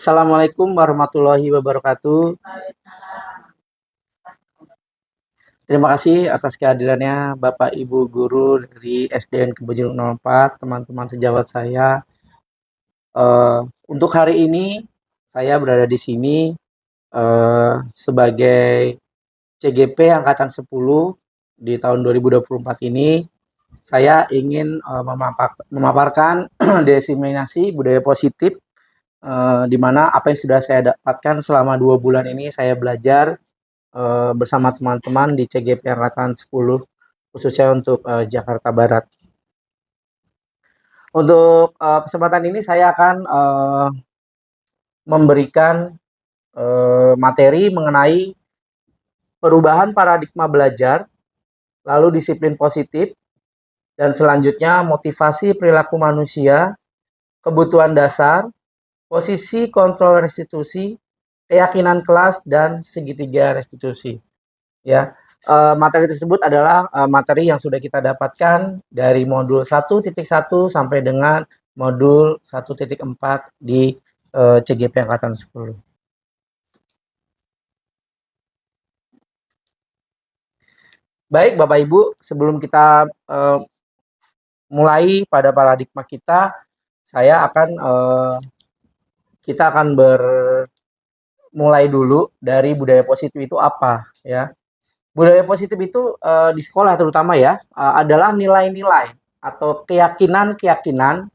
Assalamualaikum warahmatullahi wabarakatuh. Terima kasih atas kehadirannya Bapak Ibu guru dari SDN Kebonjeruk 04, teman-teman sejawat saya. Eh, untuk hari ini saya berada di sini sebagai CGP Angkatan 10 di tahun 2024 ini. Saya ingin memaparkan diseminasi budaya positif, di mana apa yang sudah saya dapatkan selama 2 bulan ini saya belajar bersama teman-teman di CGP Angkatan 10, khususnya untuk Jakarta Barat. Untuk kesempatan ini saya akan memberikan materi mengenai perubahan paradigma belajar, lalu disiplin positif, dan selanjutnya motivasi perilaku manusia, kebutuhan dasar, posisi kontrol restitusi, keyakinan kelas, dan segitiga restitusi. Ya, materi tersebut adalah materi yang sudah kita dapatkan dari modul 1.1 sampai dengan modul 1.4 di CGP Angkatan 10. Baik, Bapak Ibu, sebelum kita mulai pada paradigma kita, kita akan mulai dulu dari budaya positif itu apa, ya. Budaya positif itu di sekolah terutama ya, adalah nilai-nilai atau keyakinan-keyakinan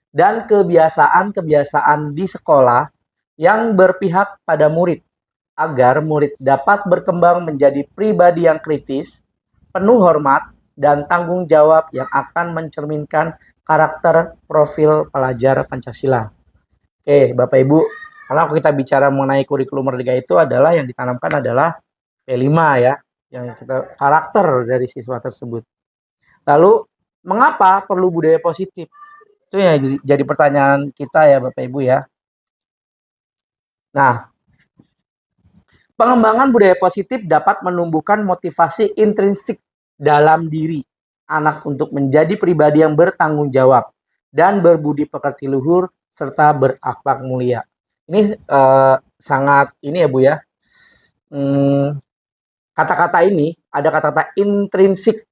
dan kebiasaan-kebiasaan di sekolah yang berpihak pada murid agar murid dapat berkembang menjadi pribadi yang kritis, penuh hormat, dan tanggung jawab yang akan mencerminkan karakter profil pelajar Pancasila. Oke, Bapak Ibu, kalau kita bicara mengenai kurikulum Merdeka itu adalah yang ditanamkan adalah P5 ya, yang kita karakter dari siswa tersebut. Lalu, mengapa perlu budaya positif? Itu ya jadi pertanyaan kita ya Bapak Ibu ya. Nah, pengembangan budaya positif dapat menumbuhkan motivasi intrinsik dalam diri anak untuk menjadi pribadi yang bertanggung jawab dan berbudi pekerti luhur serta berakhlak mulia. Ini sangat ini ya Bu ya. Kata-kata ini ada kata-kata intrinsik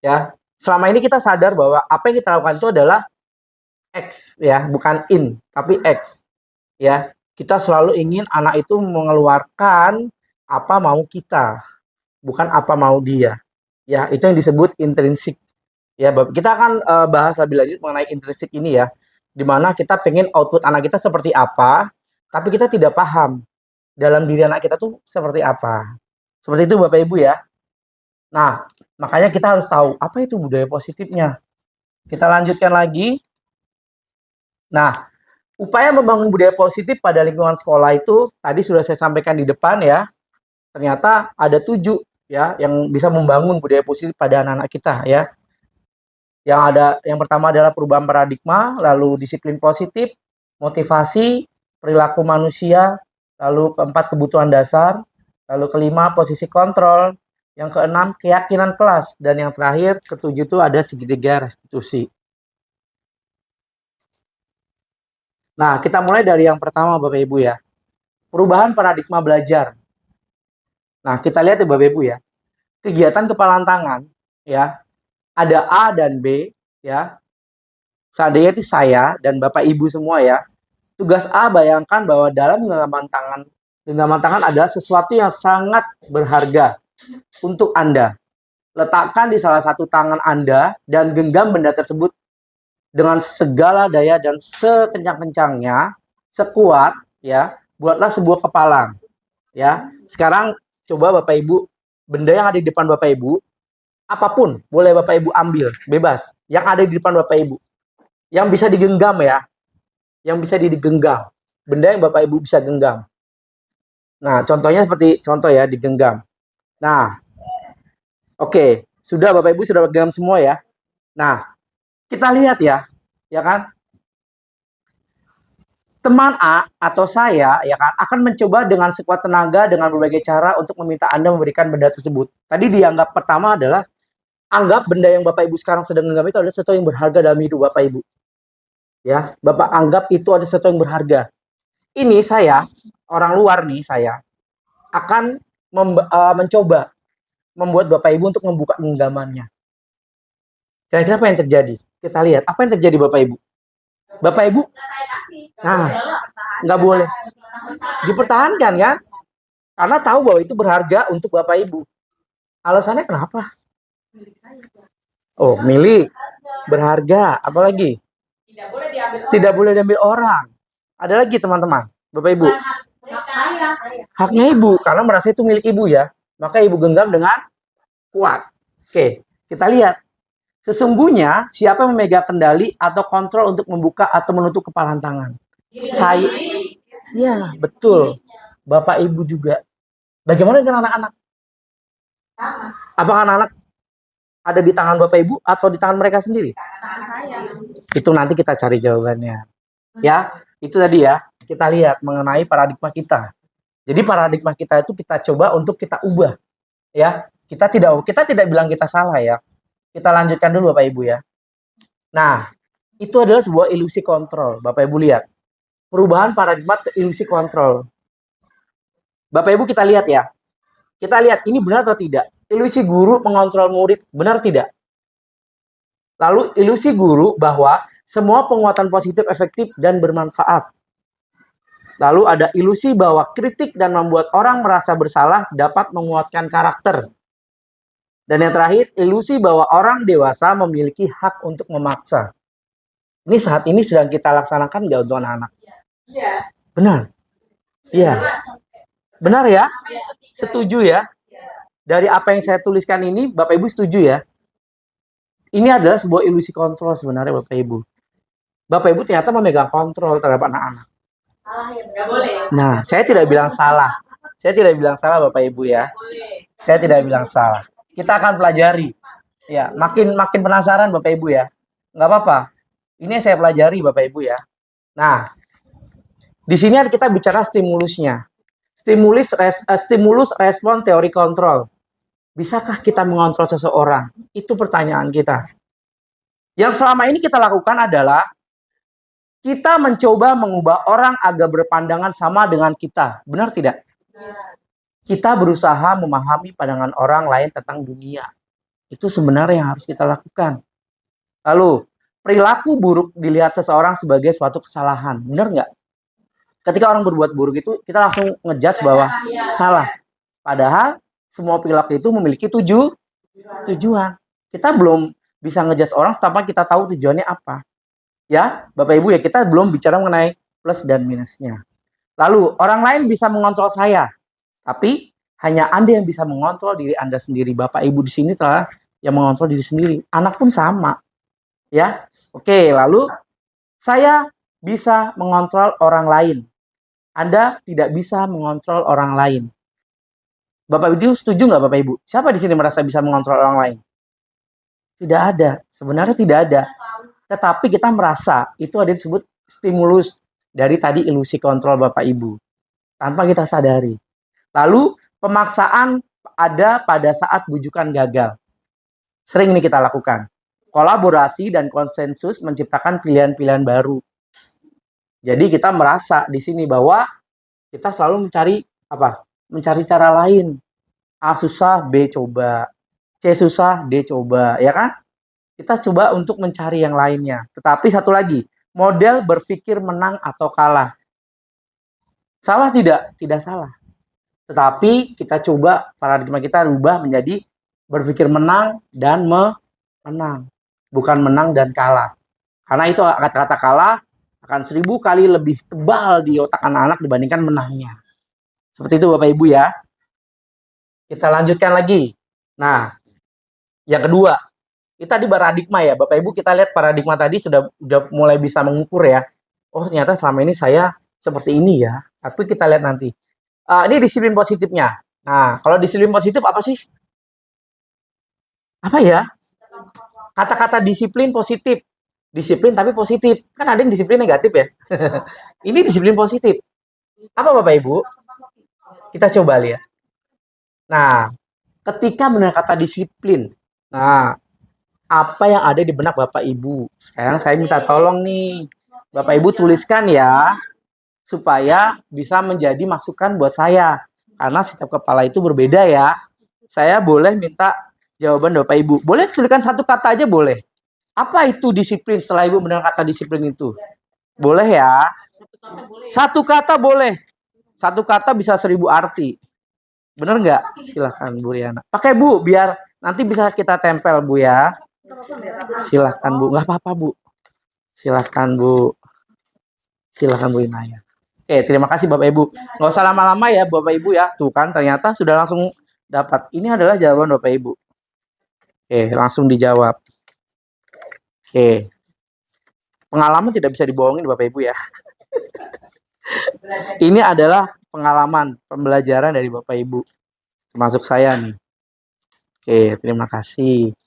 ya. Selama ini kita sadar bahwa apa yang kita lakukan itu adalah X ya, bukan in, tapi X ya. Kita selalu ingin anak itu mengeluarkan apa mau kita, bukan apa mau dia. Ya, itu yang disebut intrinsik. Ya, kita akan bahas lebih lanjut mengenai intrinsik ini ya. Di mana kita pengen output anak kita seperti apa, tapi kita tidak paham dalam diri anak kita tuh seperti apa. Seperti itu Bapak Ibu ya. Nah, makanya kita harus tahu apa itu budaya positifnya. Kita lanjutkan lagi. Nah, upaya membangun budaya positif pada lingkungan sekolah itu tadi sudah saya sampaikan di depan ya. Ternyata ada 7 ya yang bisa membangun budaya positif pada anak-anak kita ya. Yang pertama adalah perubahan paradigma, lalu disiplin positif, motivasi, perilaku manusia, lalu keempat kebutuhan dasar, lalu kelima posisi kontrol, yang keenam keyakinan kelas, dan yang terakhir ketujuh itu ada segitiga restitusi. Nah, kita mulai dari yang pertama Bapak Ibu ya. Perubahan paradigma belajar. Nah, kita lihat ya Bapak Ibu ya. Kegiatan kepalan tangan ya. Ada A dan B ya. Seandainya itu saya dan Bapak Ibu semua ya. Tugas A bayangkan bahwa dalam genggaman tangan adalah sesuatu yang sangat berharga untuk Anda. Letakkan di salah satu tangan Anda dan genggam benda tersebut dengan segala daya dan sekencang-kencangnya, sekuat ya, buatlah sebuah kepalang. Ya. Sekarang coba Bapak Ibu, benda yang ada di depan Bapak Ibu, apapun boleh Bapak Ibu ambil, bebas. Yang ada di depan Bapak Ibu. Yang bisa digenggam ya. Yang bisa digenggam. Benda yang Bapak Ibu bisa genggam. Nah, contohnya seperti contoh ya, digenggam. Nah, oke, sudah Bapak Ibu sudah genggam semua ya. Nah, kita lihat ya kan? Teman A atau saya ya kan akan mencoba dengan sekuat tenaga dengan berbagai cara untuk meminta Anda memberikan benda tersebut. Tadi dianggap pertama adalah anggap benda yang Bapak Ibu sekarang sedang genggam itu adalah sesuatu yang berharga dalam hidup Bapak Ibu. Ya, Bapak anggap itu ada sesuatu yang berharga. Ini saya, orang luar nih, saya akan mencoba membuat Bapak Ibu untuk membuka genggamannya. Kira-kira apa yang terjadi? Kita lihat, apa yang terjadi Bapak Ibu? Bapak Ibu, nah, nggak boleh dipertahankan kan? Karena tahu bahwa itu berharga untuk Bapak Ibu. Alasannya kenapa? Oh, milik, berharga, apalagi? Tidak boleh diambil orang. Ada lagi teman-teman, Bapak Ibu. Haknya ibu, karena merasa itu milik ibu ya. Maka ibu genggam dengan kuat. Oke, kita lihat. Sesungguhnya siapa yang memegang kendali atau kontrol untuk membuka atau menutup kepalan tangan? Saya. Ya, betul. Bapak Ibu juga. Bagaimana dengan anak-anak? Apakah anak-anak ada di tangan Bapak Ibu atau di tangan mereka sendiri? Itu nanti kita cari jawabannya. Ya, itu tadi ya. Kita lihat mengenai paradigma kita. Jadi paradigma kita itu kita coba untuk kita ubah. Ya, kita tidak bilang kita salah ya. Kita lanjutkan dulu Bapak Ibu ya. Nah, itu adalah sebuah ilusi kontrol. Bapak Ibu lihat. Perubahan paradigma ilusi kontrol. Bapak Ibu kita lihat ya. Kita lihat ini benar atau tidak. Ilusi guru mengontrol murid, benar tidak? Lalu ilusi guru bahwa semua penguatan positif efektif dan bermanfaat. Lalu ada ilusi bahwa kritik dan membuat orang merasa bersalah dapat menguatkan karakter. Dan yang terakhir, ilusi bahwa orang dewasa memiliki hak untuk memaksa. Ini saat ini sedang kita laksanakan nggak untuk anak-anak? Iya. Benar? Iya. Benar ya? Setuju ya? Dari apa yang saya tuliskan ini, Bapak Ibu setuju ya? Ini adalah sebuah ilusi kontrol sebenarnya Bapak Ibu. Bapak Ibu ternyata memegang kontrol terhadap anak-anak. Nah, saya tidak bilang salah. Saya tidak bilang salah Bapak Ibu ya. Saya tidak bilang salah. Kita akan pelajari. Ya, makin penasaran Bapak Ibu ya. Nggak apa-apa. Ini yang saya pelajari Bapak Ibu ya. Nah, di sini kita bicara stimulusnya. Stimulus respon teori kontrol. Bisakah kita mengontrol seseorang? Itu pertanyaan kita. Yang selama ini kita lakukan adalah kita mencoba mengubah orang agar berpandangan sama dengan kita. Benar tidak? Kita berusaha memahami pandangan orang lain tentang dunia. Itu sebenarnya yang harus kita lakukan. Lalu, perilaku buruk dilihat seseorang sebagai suatu kesalahan. Benar nggak? Ketika orang berbuat buruk itu, kita langsung ngejudge bahwa salah. Padahal, semua perilaku itu memiliki tujuan. Kita belum bisa ngejudge orang tanpa kita tahu tujuannya apa. Ya, Bapak Ibu ya, kita belum bicara mengenai plus dan minusnya. Lalu, orang lain bisa mengontrol saya. Tapi, hanya Anda yang bisa mengontrol diri Anda sendiri. Bapak Ibu di sini telah yang mengontrol diri sendiri. Anak pun sama. Ya, oke. Lalu, saya bisa mengontrol orang lain. Anda tidak bisa mengontrol orang lain. Bapak Ibu setuju nggak Bapak Ibu? Siapa di sini merasa bisa mengontrol orang lain? Tidak ada. Sebenarnya tidak ada. Tetapi kita merasa itu ada disebut stimulus dari tadi ilusi kontrol Bapak Ibu. Tanpa kita sadari. Lalu pemaksaan ada pada saat bujukan gagal. Sering ini kita lakukan. Kolaborasi dan konsensus menciptakan pilihan-pilihan baru. Jadi kita merasa di sini bahwa kita selalu mencari apa? Mencari cara lain. A susah, B coba. C susah, D coba, ya kan? Kita coba untuk mencari yang lainnya. Tetapi satu lagi, model berpikir menang atau kalah. Salah tidak? Tidak salah. Tetapi kita coba paradigma kita rubah menjadi berpikir menang dan menang. Bukan menang dan kalah. Karena itu kata-kata kalah akan 1000 kali lebih tebal di otak anak-anak dibandingkan menangnya. Seperti itu Bapak Ibu ya. Kita lanjutkan lagi. Nah, yang kedua, itu tadi paradigma ya. Bapak Ibu kita lihat paradigma tadi sudah mulai bisa mengukur ya. Oh ternyata selama ini saya seperti ini ya. Tapi kita lihat nanti. Ini disiplin positifnya. Nah, kalau disiplin positif apa sih? Apa ya? Kata-kata disiplin positif. Disiplin tapi positif. Kan ada yang disiplin negatif ya. Ini disiplin positif. Apa Bapak Ibu? Kita coba lihat. Nah, ketika mendengar kata disiplin. Nah, apa yang ada di benak Bapak Ibu? Sekarang saya minta tolong nih. Bapak Ibu tuliskan ya. supaya bisa menjadi masukan buat saya. Karena setiap kepala itu berbeda ya. Saya boleh minta jawaban Bapak Ibu. Boleh tuliskan satu kata aja boleh. Apa itu disiplin setelah Ibu mendengar kata disiplin itu? Boleh ya? Satu kata boleh. Satu kata bisa 1000 arti. Bener nggak? Silahkan Bu Riana. Pakai Bu, biar nanti bisa kita tempel Bu ya. Silahkan Bu. Nggak apa-apa Bu. Silahkan Bu. Silahkan Bu Inaya. Oke, terima kasih Bapak Ibu. Nggak usah lama-lama ya Bapak Ibu ya. Tuh kan ternyata sudah langsung dapat. Ini adalah jawaban Bapak Ibu. Oke, langsung dijawab. Oke. Pengalaman tidak bisa dibohongin Bapak Ibu ya. Ini adalah pengalaman pembelajaran dari Bapak Ibu. Termasuk saya nih. Oke, terima kasih.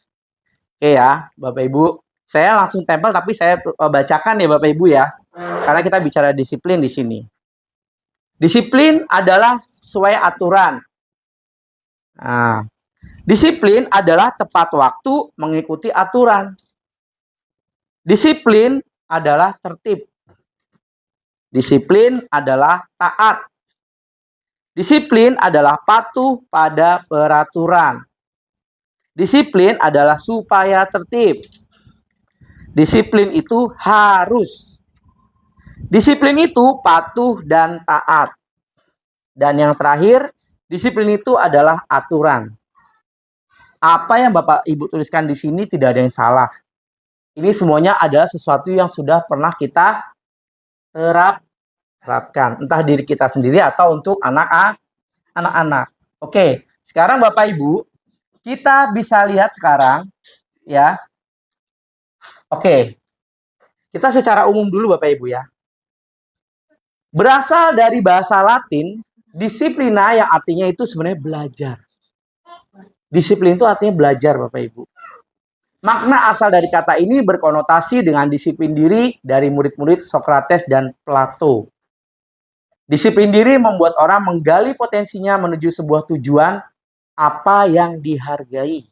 Oke ya, Bapak Ibu. Saya langsung tempel tapi saya bacakan ya Bapak Ibu ya. Karena kita bicara disiplin di sini. Disiplin adalah sesuai aturan. Nah, disiplin adalah tepat waktu mengikuti aturan. Disiplin adalah tertib. Disiplin adalah taat. Disiplin adalah patuh pada peraturan. Disiplin adalah supaya tertib. Disiplin itu harus. Disiplin itu patuh dan taat. Dan yang terakhir, disiplin itu adalah aturan. Apa yang Bapak Ibu tuliskan di sini tidak ada yang salah. Ini semuanya adalah sesuatu yang sudah pernah kita terapkan. Entah diri kita sendiri atau untuk anak-anak. Oke, sekarang Bapak Ibu, kita bisa lihat sekarang ya. Oke, kita secara umum dulu Bapak Ibu ya. Berasal dari bahasa Latin, disiplina yang artinya itu sebenarnya belajar. Disiplin itu artinya belajar Bapak Ibu. Makna asal dari kata ini berkonotasi dengan disiplin diri dari murid-murid Sokrates dan Plato. Disiplin diri membuat orang menggali potensinya menuju sebuah tujuan apa yang dihargai.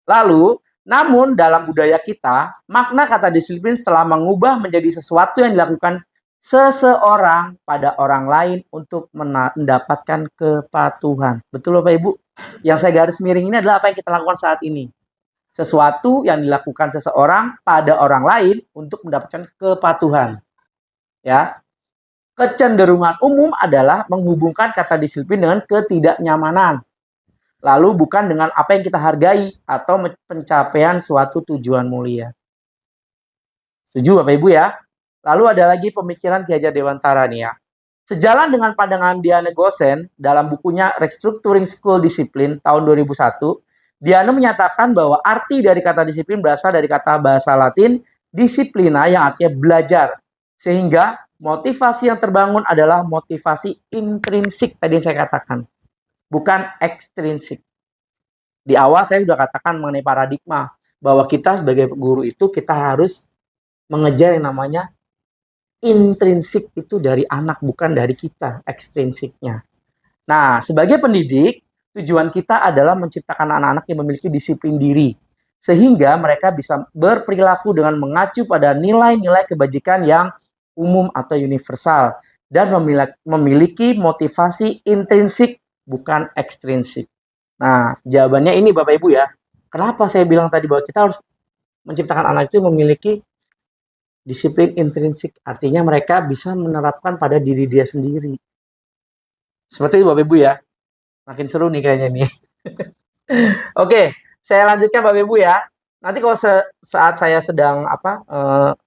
Lalu, namun dalam budaya kita, makna kata disiplin telah mengubah menjadi sesuatu yang dilakukan seseorang pada orang lain untuk mendapatkan kepatuhan. Betul Bapak Ibu? Yang saya garis miring ini adalah apa yang kita lakukan saat ini. Sesuatu yang dilakukan seseorang pada orang lain untuk mendapatkan kepatuhan. Ya. Kecenderungan umum adalah menghubungkan kata disiplin dengan ketidaknyamanan. Lalu bukan dengan apa yang kita hargai atau pencapaian suatu tujuan mulia. Setuju Bapak Ibu ya? Lalu ada lagi pemikiran Ki Hajar Dewantara nih ya. Sejalan dengan pandangan Diane Gosen dalam bukunya Restructuring School Discipline tahun 2001, Diane menyatakan bahwa arti dari kata disiplin berasal dari kata bahasa Latin disiplina yang artinya belajar. Sehingga motivasi yang terbangun adalah motivasi intrinsik tadi yang saya katakan. Bukan ekstrinsik. Di awal saya sudah katakan mengenai paradigma bahwa kita sebagai guru itu kita harus mengejar yang namanya intrinsik itu dari anak, bukan dari kita, ekstrinsiknya. Nah, sebagai pendidik, tujuan kita adalah menciptakan anak-anak yang memiliki disiplin diri, sehingga mereka bisa berperilaku dengan mengacu pada nilai-nilai kebajikan yang umum atau universal, dan memiliki motivasi intrinsik, bukan ekstrinsik. Nah, jawabannya ini Bapak Ibu ya. Kenapa saya bilang tadi bahwa kita harus menciptakan anak itu memiliki disiplin intrinsik, artinya mereka bisa menerapkan pada diri dia sendiri. Seperti itu Bapak Ibu ya. Makin seru nih kayaknya nih. Oke, saya lanjutkan Bapak Ibu ya. Nanti kalau saat saya sedang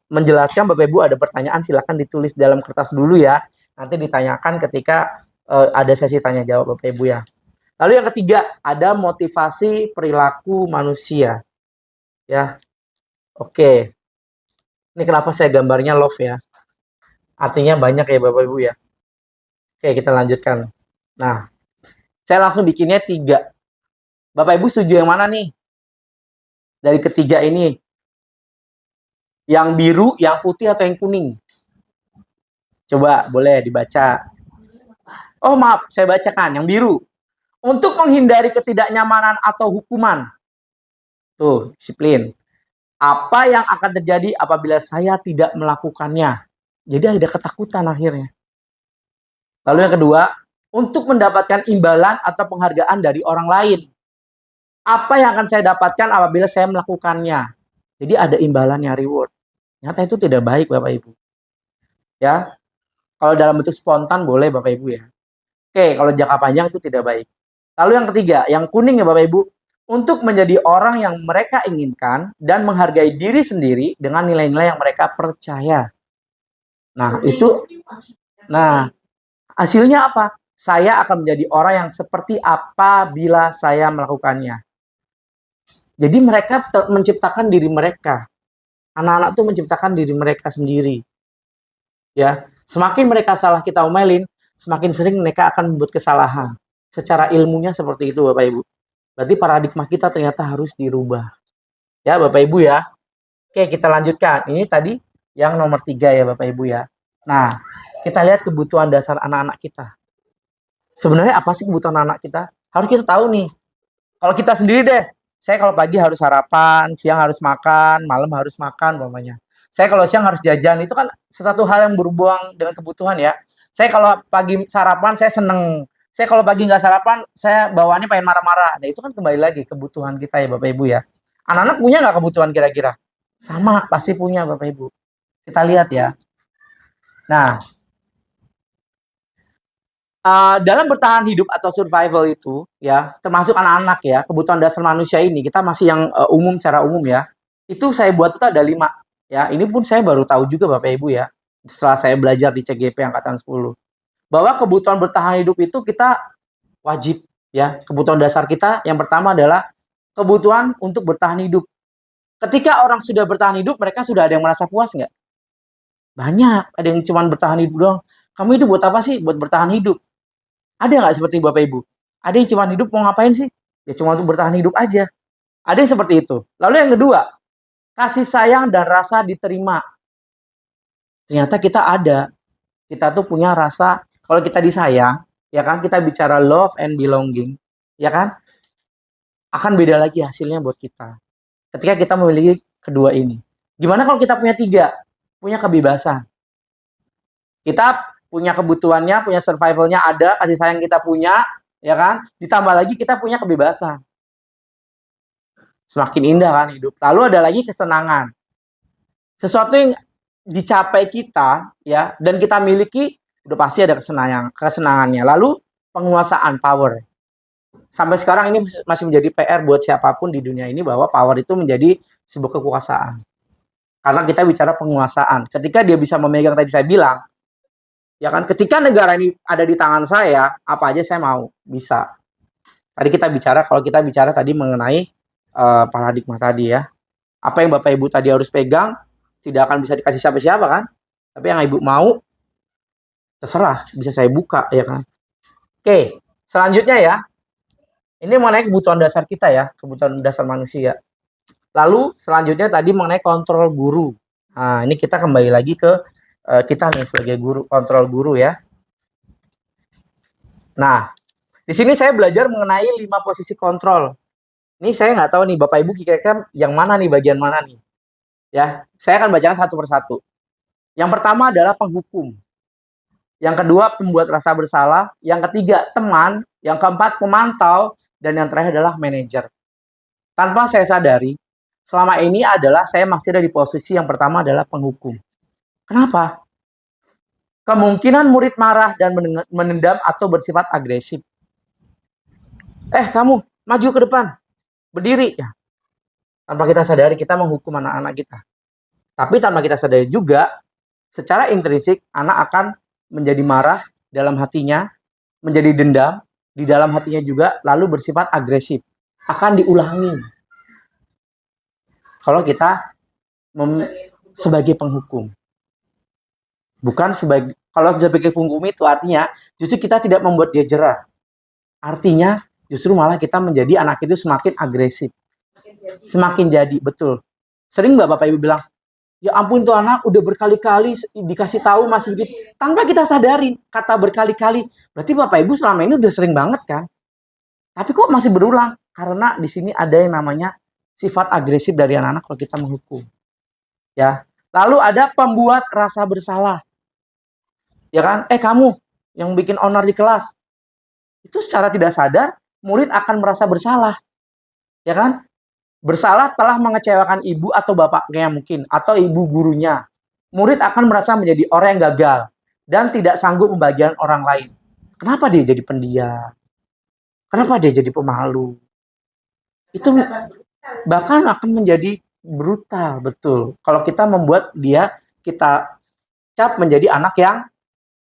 menjelaskan Bapak Ibu ada pertanyaan silakan ditulis dalam kertas dulu ya. Nanti ditanyakan ketika ada sesi tanya jawab Bapak Ibu ya. Lalu yang ketiga, ada motivasi perilaku manusia. Ya. Oke. Ini kenapa saya gambarnya love ya. Artinya banyak ya Bapak Ibu ya. Oke, kita lanjutkan. Nah, saya langsung bikinnya 3. Bapak Ibu setuju yang mana nih? Dari ketiga ini. Yang biru, yang putih, atau yang kuning? Coba, boleh dibaca. Oh maaf, saya bacakan. Yang biru. Untuk menghindari ketidaknyamanan atau hukuman. Tuh, disiplin. Apa yang akan terjadi apabila saya tidak melakukannya? Jadi ada ketakutan akhirnya. Lalu yang kedua, untuk mendapatkan imbalan atau penghargaan dari orang lain. Apa yang akan saya dapatkan apabila saya melakukannya? Jadi ada imbalannya, reward. Ternyata itu tidak baik Bapak Ibu. Ya, kalau dalam bentuk spontan boleh Bapak Ibu ya. Oke, kalau jangka panjang itu tidak baik. Lalu yang ketiga, yang kuning ya Bapak Ibu, untuk menjadi orang yang mereka inginkan dan menghargai diri sendiri dengan nilai-nilai yang mereka percaya. Nah, hasilnya apa? Saya akan menjadi orang yang seperti apa bila saya melakukannya. Jadi mereka menciptakan diri mereka. Anak-anak tuh menciptakan diri mereka sendiri. Ya, semakin mereka salah kita omelin, semakin sering mereka akan membuat kesalahan. Secara ilmunya seperti itu Bapak Ibu. Berarti paradigma kita ternyata harus dirubah. Ya Bapak Ibu ya. Oke, kita lanjutkan. Ini tadi yang nomor 3 ya Bapak Ibu ya. Nah, kita lihat kebutuhan dasar anak-anak kita. Sebenarnya apa sih kebutuhan anak kita? Harus kita tahu nih. Kalau kita sendiri deh, saya kalau pagi harus sarapan, siang harus makan, malam harus makan umpamanya. Saya kalau siang harus jajan, itu kan sesuatu hal yang berhubungan dengan kebutuhan ya. Saya kalau pagi sarapan, saya seneng. Saya kalau pagi nggak sarapan, saya bawaannya pengen marah-marah. Nah itu kan kembali lagi kebutuhan kita ya Bapak Ibu ya. Anak-anak punya nggak kebutuhan kira-kira? Sama, pasti punya Bapak Ibu. Kita lihat ya. Nah, dalam bertahan hidup atau survival itu ya, termasuk anak-anak ya, kebutuhan dasar manusia ini kita masih yang umum secara umum ya. Itu saya buat itu ada 5 ya. Ini pun saya baru tahu juga Bapak Ibu ya. Setelah saya belajar di CGP angkatan 10. Bahwa kebutuhan bertahan hidup itu kita wajib ya. Kebutuhan dasar kita yang pertama adalah kebutuhan untuk bertahan hidup. Ketika orang sudah bertahan hidup, mereka sudah ada yang merasa puas nggak? Banyak. Ada yang cuma bertahan hidup doang. Kamu hidup buat apa sih? Buat bertahan hidup. Ada nggak seperti Bapak Ibu? Ada yang cuma hidup mau ngapain sih? Ya cuma untuk bertahan hidup aja. Ada yang seperti itu. Lalu yang kedua, kasih sayang dan rasa diterima. Ternyata kita ada. Kita tuh punya rasa, kalau kita disayang, ya kan, kita bicara love and belonging, ya kan, akan beda lagi hasilnya buat kita. Ketika kita memiliki kedua ini. Gimana kalau kita punya 3? Punya kebebasan. Kita punya kebutuhannya, punya survivalnya ada, kasih sayang kita punya, ya kan? Ditambah lagi kita punya kebebasan. Semakin indah kan hidup. Lalu ada lagi kesenangan. Sesuatu yang dicapai kita, ya, dan kita miliki, udah pasti ada kesenangannya. Lalu penguasaan, power. Sampai sekarang ini masih menjadi PR buat siapapun di dunia ini bahwa power itu menjadi sebuah kekuasaan. Karena kita bicara penguasaan. Ketika dia bisa memegang, tadi saya bilang, ya kan, ketika negara ini ada di tangan saya, apa aja saya mau, bisa. Tadi kita bicara, kalau kita bicara tadi mengenai paradigma tadi ya. Apa yang Bapak Ibu tadi harus pegang, tidak akan bisa dikasih siapa-siapa kan. Tapi yang Ibu mau, terserah, bisa saya buka ya kan. Oke, selanjutnya ya. Ini mengenai kebutuhan dasar kita ya, kebutuhan dasar manusia. Lalu selanjutnya tadi mengenai kontrol guru. Nah, ini kita kembali lagi ke kita nih sebagai guru, kontrol guru ya. Nah, di sini saya belajar mengenai 5 posisi kontrol. Ini saya nggak tahu nih Bapak Ibu kira-kira yang mana nih, bagian mana nih. Ya, saya akan bacakan satu persatu. Yang pertama adalah penghukum. Yang kedua pembuat rasa bersalah. Yang ketiga teman. Yang keempat pemantau. Dan yang terakhir adalah manajer. Tanpa saya sadari, selama ini adalah saya masih ada di posisi yang pertama adalah penghukum. Kenapa? Kemungkinan murid marah dan menendam atau bersifat agresif. Kamu maju ke depan, berdiri ya. Tanpa kita sadari kita menghukum anak-anak kita. Tapi tanpa kita sadari juga, secara intrinsik anak akan menjadi marah dalam hatinya, menjadi dendam di dalam hatinya juga, lalu bersifat agresif. Akan diulangi. Kalau kita sebagai penghukum. Bukan sebagai, kalau sebagai penghukum itu artinya justru kita tidak membuat dia jerah. Artinya justru malah kita menjadi anak itu semakin agresif. Semakin jadi, betul. Sering nggak Bapak Ibu bilang, ya ampun tuh anak udah berkali-kali dikasih tahu masih begitu. Tanpa kita sadarin kata berkali-kali. Berarti Bapak Ibu selama ini udah sering banget kan? Tapi kok masih berulang? Karena di sini ada yang namanya sifat agresif dari anak-anak kalau kita menghukum. Ya. Lalu ada pembuat rasa bersalah. ya kan? Kamu yang bikin onar di kelas. Itu secara tidak sadar murid akan merasa bersalah, ya kan? Bersalah telah mengecewakan ibu atau bapaknya mungkin, atau ibu gurunya. Murid akan merasa menjadi orang yang gagal dan tidak sanggup membagian orang lain. Kenapa dia jadi pendiam? Kenapa dia jadi pemalu? Itu bahkan akan menjadi brutal, betul. Kalau kita membuat dia, kita cap menjadi anak yang,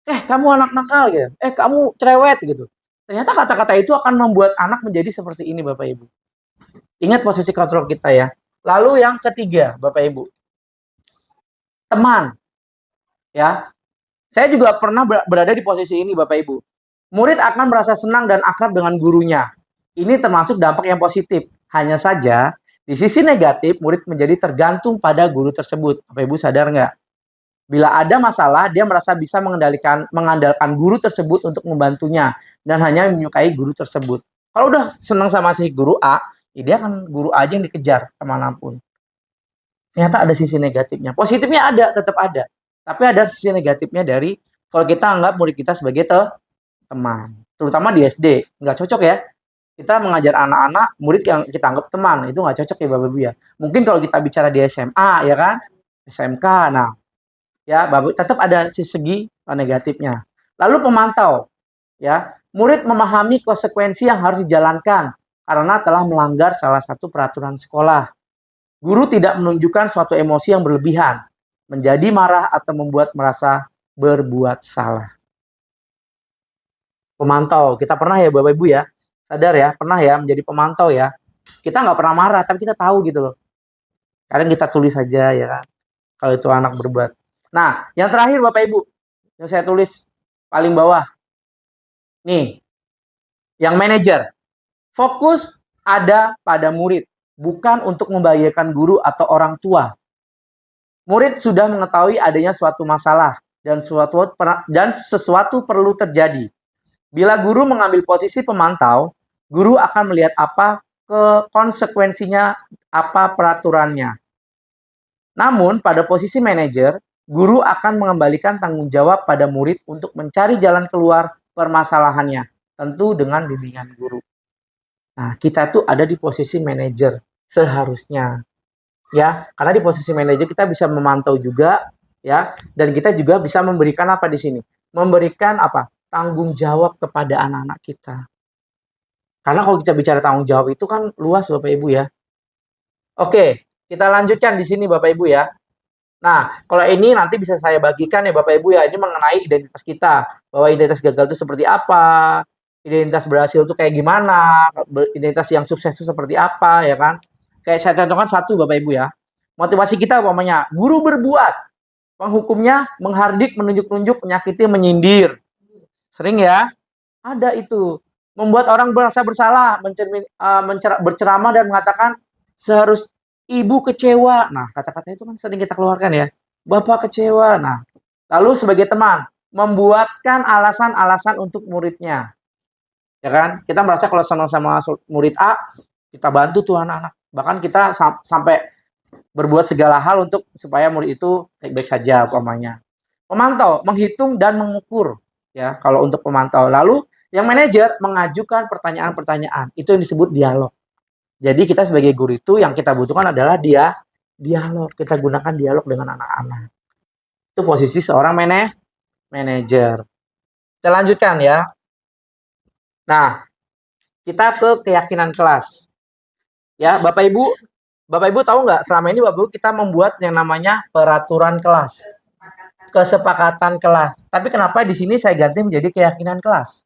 kamu anak nakal gitu. Kamu cerewet gitu. Ternyata kata-kata itu akan membuat anak menjadi seperti ini, Bapak Ibu. Ingat posisi kontrol kita ya. Lalu yang ketiga, Bapak Ibu, teman. Ya, saya juga pernah berada di posisi ini, Bapak Ibu. Murid akan merasa senang dan akrab dengan gurunya. Ini termasuk dampak yang positif. Hanya saja, di sisi negatif, murid menjadi tergantung pada guru tersebut. Bapak Ibu sadar nggak? Bila ada masalah, dia merasa bisa mengandalkan guru tersebut untuk membantunya dan hanya menyukai guru tersebut. Kalau udah senang sama si guru A, ya dia akan guru A aja yang dikejar kemanapun. Ternyata ada sisi negatifnya. Positifnya ada, tetap ada. Tapi ada sisi negatifnya dari kalau kita anggap murid kita sebagai teman. Terutama di SD. Nggak cocok ya. Kita mengajar anak-anak, murid yang kita anggap teman. Itu nggak cocok ya Bapak Ibu ya. Mungkin kalau kita bicara di SMA, ya kan? SMK, nah. Ya, Bapak tetap ada segi negatifnya. Lalu pemantau. Ya, murid memahami konsekuensi yang harus dijalankan karena telah melanggar salah satu peraturan sekolah. Guru tidak menunjukkan suatu emosi yang berlebihan, menjadi marah atau membuat merasa berbuat salah. Pemantau, kita pernah ya Bapak Ibu ya, sadar ya, pernah ya menjadi pemantau ya. Kita nggak pernah marah, tapi kita tahu gitu loh. Kadang kita tulis saja ya kan, kalau itu anak berbuat. Nah, yang terakhir Bapak Ibu, yang saya tulis paling bawah. Nih, yang manajer. Fokus ada pada murid, bukan untuk membahagiakan guru atau orang tua. Murid sudah mengetahui adanya suatu masalah dan sesuatu perlu terjadi. Bila guru mengambil posisi pemantau, guru akan melihat apa konsekuensinya, apa peraturannya. Namun pada posisi manajer, guru akan mengembalikan tanggung jawab pada murid untuk mencari jalan keluar permasalahannya, tentu dengan bimbingan guru. Nah, kita tuh ada di posisi manajer seharusnya. Ya, karena di posisi manajer kita bisa memantau juga ya, dan kita juga bisa memberikan apa di sini? Memberikan apa? Tanggung jawab kepada anak-anak kita. Karena kalau kita bicara tanggung jawab itu kan luas Bapak Ibu ya. Oke, kita lanjutkan di sini Bapak Ibu ya. Nah, kalau ini nanti bisa saya bagikan ya Bapak Ibu ya, ini mengenai identitas kita. Bahwa identitas gagal itu seperti apa, identitas berhasil itu kayak gimana, identitas yang sukses itu seperti apa ya kan. Kayak saya contohkan satu Bapak Ibu ya. Motivasi kita umpamanya, guru berbuat. Penghukumnya menghardik, menunjuk-nunjuk, menyakiti, menyindir. Sering ya? Ada itu. Membuat orang merasa bersalah, berceramah dan mengatakan seharus ibu kecewa. Nah, kata-kata itu kan sering kita keluarkan ya. Bapak kecewa. Nah, lalu sebagai teman, membuatkan alasan-alasan untuk muridnya. Ya kan? Kita merasa kalau sama-sama murid A, kita bantu tuh anak-anak. Bahkan kita sampai berbuat segala hal untuk supaya murid itu baik-baik saja umpamanya. Pemantau, menghitung dan mengukur. Ya, kalau untuk pemantau. Lalu yang manajer mengajukan pertanyaan-pertanyaan. Itu yang disebut dialog. Jadi kita sebagai guru itu yang kita butuhkan adalah dialog. Kita gunakan dialog dengan anak-anak. Itu posisi seorang manajer. Kita lanjutkan ya. Nah, kita ke keyakinan kelas. Ya, Bapak Ibu tahu nggak selama ini Bapak Ibu kita membuat yang namanya peraturan kelas. Kesepakatan kelas. Tapi kenapa di sini saya ganti menjadi keyakinan kelas?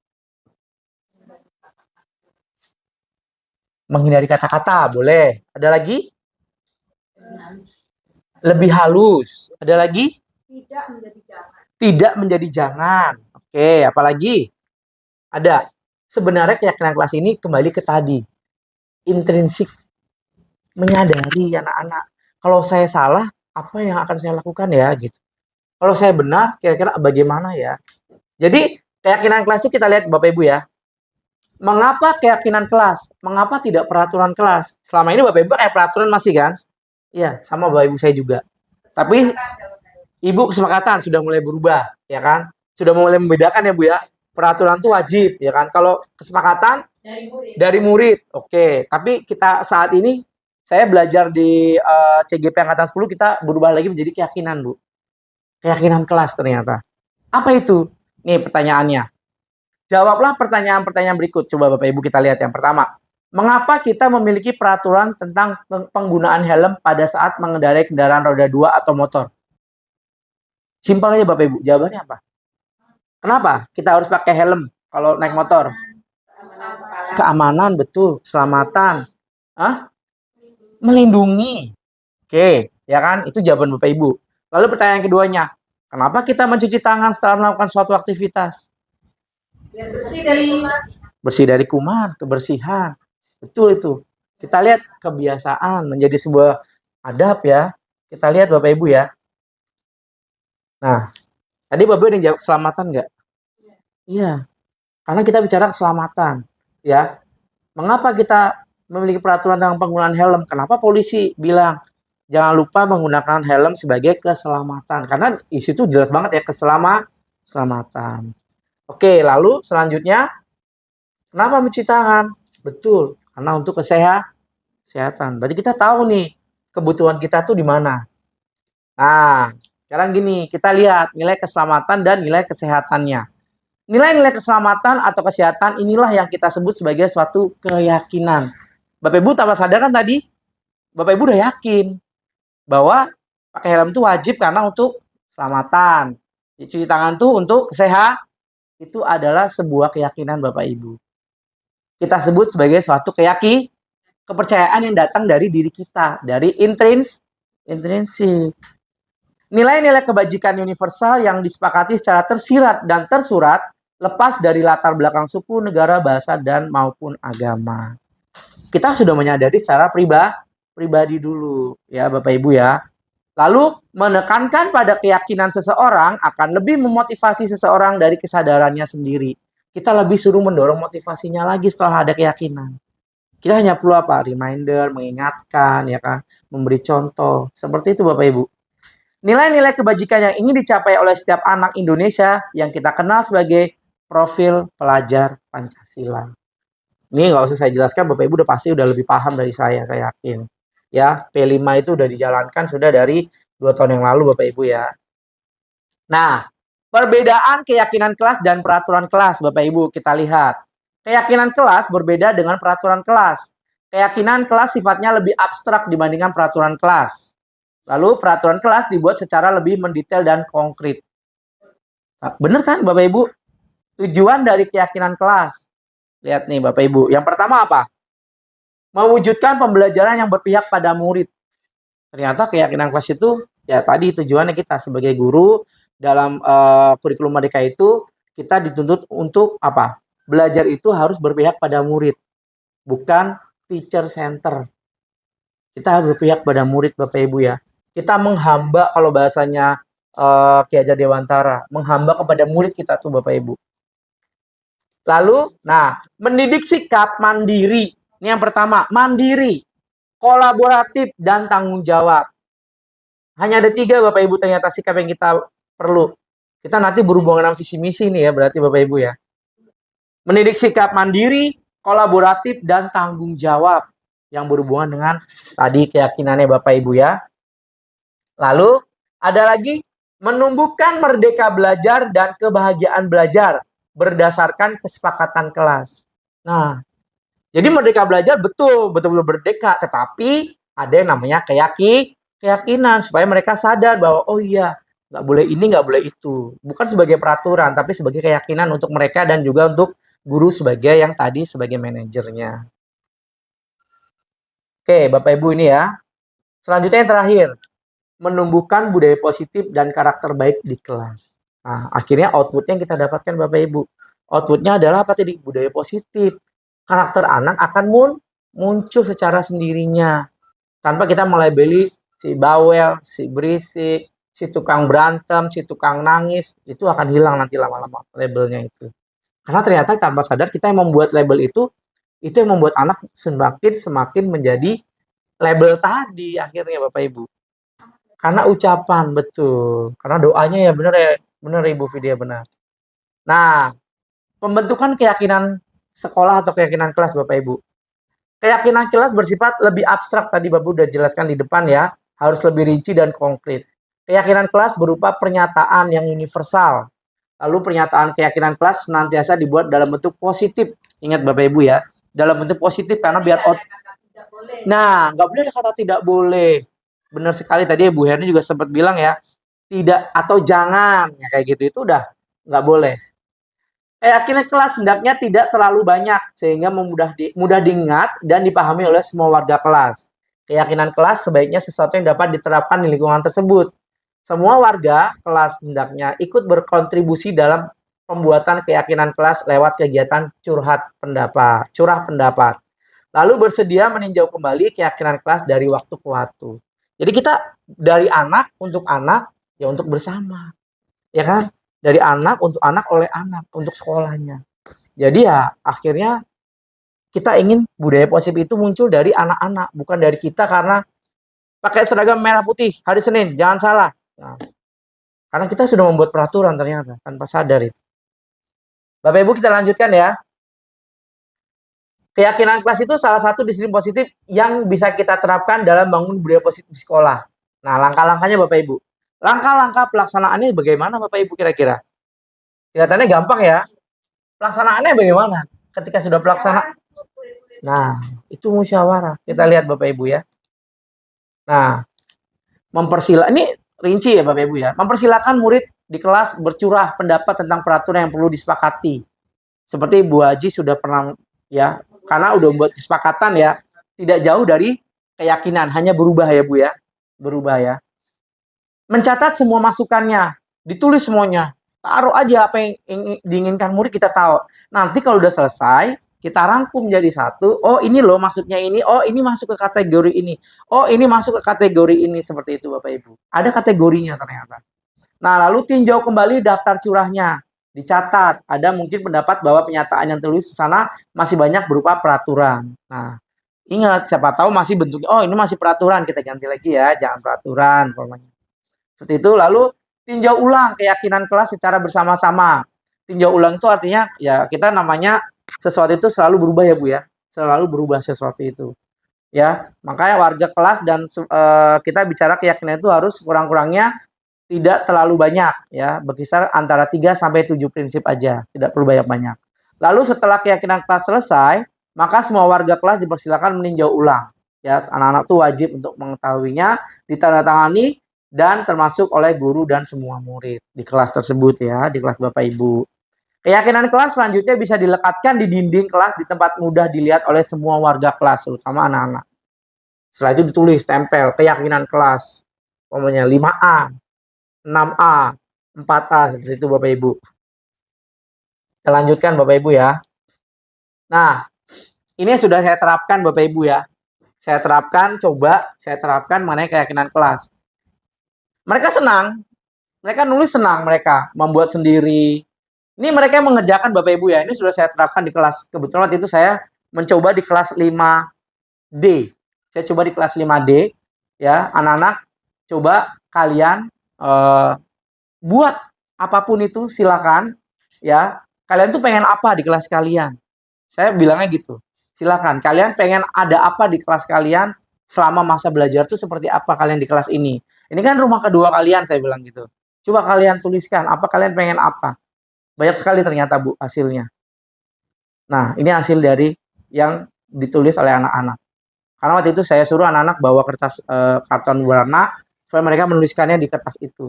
Menghindari kata-kata, boleh. Ada lagi? Lebih halus. Ada lagi? Tidak menjadi jangan. Oke, apalagi? Ada. Sebenarnya keyakinan kelas ini kembali ke tadi. Intrinsik. Menyadari anak-anak. Kalau saya salah, apa yang akan saya lakukan ya? Gitu. Kalau saya benar, kira-kira bagaimana ya? Jadi, keyakinan kelas itu kita lihat Bapak Ibu ya. Mengapa keyakinan kelas? Mengapa tidak peraturan kelas? Selama ini Bapak Ibu peraturan masih kan? Iya, sama Bapak Ibu saya juga. Tapi Ibu kesepakatan sudah mulai berubah, ya kan? Sudah mulai membedakan ya Bu ya. Peraturan itu wajib ya kan. Kalau kesepakatan dari murid. Oke, tapi kita saat ini saya belajar di CGP angkatan 10 kita berubah lagi menjadi keyakinan, Bu. Keyakinan kelas ternyata. Apa itu? Nih pertanyaannya. Jawablah pertanyaan-pertanyaan berikut. Coba Bapak Ibu kita lihat yang pertama. Mengapa kita memiliki peraturan tentang penggunaan helm pada saat mengendarai kendaraan roda 2 atau motor? Simpel aja Bapak Ibu. Jawabannya apa? Kenapa kita harus pakai helm kalau naik motor? Keamanan, betul. Keselamatan. Hah? Melindungi. Oke, ya kan? Itu jawaban Bapak Ibu. Lalu pertanyaan keduanya, kenapa kita mencuci tangan setelah melakukan suatu aktivitas? Biar bersih dari kuman. Bersih dari kuman, kebersihan. Betul itu. Kita lihat kebiasaan menjadi sebuah adab ya. Kita lihat Bapak Ibu ya. Nah, tadi Bapak Ibu yang jawab keselamatan nggak? Iya. Karena kita bicara keselamatan. Ya. Mengapa kita memiliki peraturan tentang penggunaan helm? Kenapa polisi bilang jangan lupa menggunakan helm sebagai keselamatan? Karena di situ jelas banget ya keselamatan. Oke, lalu selanjutnya kenapa mencuci tangan? Betul, karena untuk kesehatan. Berarti kita tahu nih kebutuhan kita tuh di mana. Nah, sekarang gini, kita lihat nilai keselamatan dan nilai kesehatannya. Nilai-nilai keselamatan atau kesehatan inilah yang kita sebut sebagai suatu keyakinan. Bapak Ibu tanpa sadar kan tadi, Bapak Ibu udah yakin bahwa pakai helm itu wajib karena untuk keselamatan. Cuci tangan tuh untuk kesehatan. Itu adalah sebuah keyakinan Bapak Ibu. Kita sebut sebagai suatu kepercayaan yang datang dari diri kita, dari intrinsik. Nilai-nilai kebajikan universal yang disepakati secara tersirat dan tersurat lepas dari latar belakang suku, negara, bahasa, dan maupun agama. Kita sudah menyadari secara pribadi dulu ya Bapak Ibu ya. Lalu menekankan pada keyakinan seseorang akan lebih memotivasi seseorang dari kesadarannya sendiri. Kita lebih suruh mendorong motivasinya lagi setelah ada keyakinan. Kita hanya perlu apa? Reminder, mengingatkan, ya kan, memberi contoh. Seperti itu Bapak Ibu. Nilai-nilai kebajikan yang ingin dicapai oleh setiap anak Indonesia yang kita kenal sebagai profil pelajar Pancasila. Ini nggak usah saya jelaskan, Bapak Ibu udah pasti udah lebih paham dari saya yakin. Ya, P5 itu udah dijalankan sudah dari 2 tahun yang lalu Bapak Ibu ya. Nah, perbedaan keyakinan kelas dan peraturan kelas Bapak Ibu kita lihat. Keyakinan kelas berbeda dengan peraturan kelas. Keyakinan kelas sifatnya lebih abstrak dibandingkan peraturan kelas. Lalu peraturan kelas dibuat secara lebih mendetail dan konkret. Nah, benar kan Bapak Ibu? Tujuan dari keyakinan kelas. Lihat nih Bapak Ibu. Yang pertama apa? Mewujudkan pembelajaran yang berpihak pada murid. Ternyata keyakinan kelas itu ya tadi tujuannya kita sebagai guru dalam kurikulum Merdeka itu kita dituntut untuk apa? Belajar itu harus berpihak pada murid, bukan teacher center. Kita harus berpihak pada murid Bapak Ibu ya. Kita menghamba kalau bahasanya Ki Hajar Dewantara, menghamba kepada murid kita tuh Bapak Ibu. Lalu, nah, mendidik sikap mandiri. Ini yang pertama, mandiri, kolaboratif, dan tanggung jawab. Hanya ada 3 Bapak Ibu ternyata sikap yang kita perlu. Kita nanti berhubungan dengan visi misi nih ya, berarti Bapak Ibu ya. Mendidik sikap mandiri, kolaboratif, dan tanggung jawab. Yang berhubungan dengan tadi keyakinannya Bapak Ibu ya. Lalu, ada lagi, menumbuhkan merdeka belajar dan kebahagiaan belajar berdasarkan kesepakatan kelas. Nah, jadi merdeka belajar betul-betul merdeka, tetapi ada yang namanya keyakinan supaya mereka sadar bahwa oh iya, nggak boleh ini, nggak boleh itu. Bukan sebagai peraturan, tapi sebagai keyakinan untuk mereka dan juga untuk guru sebagai yang tadi sebagai manajernya. Oke, Bapak Ibu ini ya. Selanjutnya yang terakhir, menumbuhkan budaya positif dan karakter baik di kelas. Nah, akhirnya output yang kita dapatkan Bapak Ibu. Outputnya adalah apa tadi? Budaya positif. Karakter anak akan muncul secara sendirinya. Tanpa kita melabeli si bawel, si berisik, si tukang berantem, si tukang nangis. Itu akan hilang nanti lama-lama labelnya itu. Karena ternyata tanpa sadar kita yang membuat label itu yang membuat anak semakin menjadi label tadi akhirnya Bapak Ibu. Karena ucapan, betul. Karena doanya ya benar Ibu Vidya benar. Nah, pembentukan keyakinan sekolah atau keyakinan kelas Bapak Ibu. Keyakinan kelas bersifat lebih abstrak tadi Bapak udah jelaskan di depan ya, harus lebih rinci dan konkret. Keyakinan kelas berupa pernyataan yang universal. Lalu pernyataan keyakinan kelas senantiasa dibuat dalam bentuk positif. Ingat Bapak Ibu ya, dalam bentuk positif karena biar nah, nggak boleh ada kata tidak boleh. Benar sekali tadi Bu Herni juga sempat bilang ya, tidak atau jangan ya kayak gitu itu udah nggak boleh. Keyakinan kelas hendaknya tidak terlalu banyak sehingga mudah diingat dan dipahami oleh semua warga kelas. Keyakinan kelas sebaiknya sesuatu yang dapat diterapkan di lingkungan tersebut. Semua warga kelas hendaknya ikut berkontribusi dalam pembuatan keyakinan kelas lewat kegiatan curah pendapat. Lalu bersedia meninjau kembali keyakinan kelas dari waktu ke waktu. Jadi kita dari anak untuk anak ya untuk bersama. Ya kan? Dari anak untuk anak oleh anak untuk sekolahnya. Jadi ya akhirnya kita ingin budaya positif itu muncul dari anak-anak, bukan dari kita karena pakai seragam merah putih hari Senin, jangan salah. Nah, karena kita sudah membuat peraturan ternyata tanpa sadar itu. Bapak Ibu kita lanjutkan ya. Keyakinan kelas itu salah satu disiplin positif yang bisa kita terapkan dalam bangun budaya positif di sekolah. Nah, langkah-langkahnya Bapak Ibu. Langkah-langkah pelaksanaannya bagaimana Bapak Ibu kira-kira? Kelihatannya gampang ya. Pelaksanaannya bagaimana? Ketika sudah pelaksana. Nah, itu musyawarah. Kita lihat Bapak Ibu ya. Nah, ini rinci ya Bapak Ibu ya. Mempersilakan murid di kelas bercurah pendapat tentang peraturan yang perlu disepakati. Seperti Bu Haji sudah pernah ya, karena udah buat kesepakatan ya, tidak jauh dari keyakinan, hanya berubah ya Bu ya. Berubah ya. Mencatat semua masukannya, ditulis semuanya. Taruh aja apa yang diinginkan murid kita tahu. Nanti kalau udah selesai, kita rangkum jadi satu. Oh ini loh maksudnya ini. Oh ini masuk ke kategori ini. Oh ini masuk ke kategori ini. Seperti itu Bapak Ibu. Ada kategorinya ternyata. Nah lalu tinjau kembali daftar curahnya. Dicatat. Ada mungkin pendapat bahwa penyataan yang tertulis di sana masih banyak berupa peraturan. Nah ingat siapa tahu masih bentuknya. Oh ini masih peraturan. Kita ganti lagi ya. Jangan peraturan. Seperti itu. Lalu tinjau ulang keyakinan kelas secara bersama-sama. Tinjau ulang itu artinya ya kita namanya sesuatu itu selalu berubah ya Bu ya. Selalu berubah sesuatu itu. Ya, makanya warga kelas dan kita bicara keyakinan itu harus kurang-kurangnya tidak terlalu banyak ya, berkisar antara 3 sampai 7 prinsip aja, tidak perlu banyak-banyak. Lalu setelah keyakinan kelas selesai, maka semua warga kelas dipersilakan meninjau ulang. Ya, anak-anak tuh wajib untuk mengetahuinya, ditandatangani dan termasuk oleh guru dan semua murid di kelas tersebut ya, di kelas Bapak Ibu. Keyakinan kelas selanjutnya bisa dilekatkan di dinding kelas di tempat mudah dilihat oleh semua warga kelas, terutama anak-anak. Setelah itu ditulis, tempel, keyakinan kelas. Pokoknya 5A, 6A, 4A, seperti itu Bapak Ibu. Kita lanjutkan Bapak Ibu ya. Nah, ini sudah saya terapkan Bapak Ibu ya. Saya terapkan mengenai keyakinan kelas. Mereka senang, mereka nulis senang, mereka membuat sendiri. Ini mereka yang mengerjakan Bapak Ibu ya. Ini sudah saya terapkan di kelas. Kebetulan waktu itu saya mencoba di kelas 5D. Saya coba di kelas 5D ya, anak-anak coba kalian buat apapun itu silakan ya. Kalian tuh pengen apa di kelas kalian? Saya bilangnya gitu. Silakan kalian pengen ada apa di kelas kalian selama masa belajar tuh seperti apa kalian di kelas ini. Ini kan rumah kedua kalian saya bilang gitu. Coba kalian tuliskan apa kalian pengen apa. Banyak sekali ternyata Bu hasilnya. Nah, ini hasil dari yang ditulis oleh anak-anak. Karena waktu itu saya suruh anak-anak bawa kertas karton warna supaya mereka menuliskannya di kertas itu.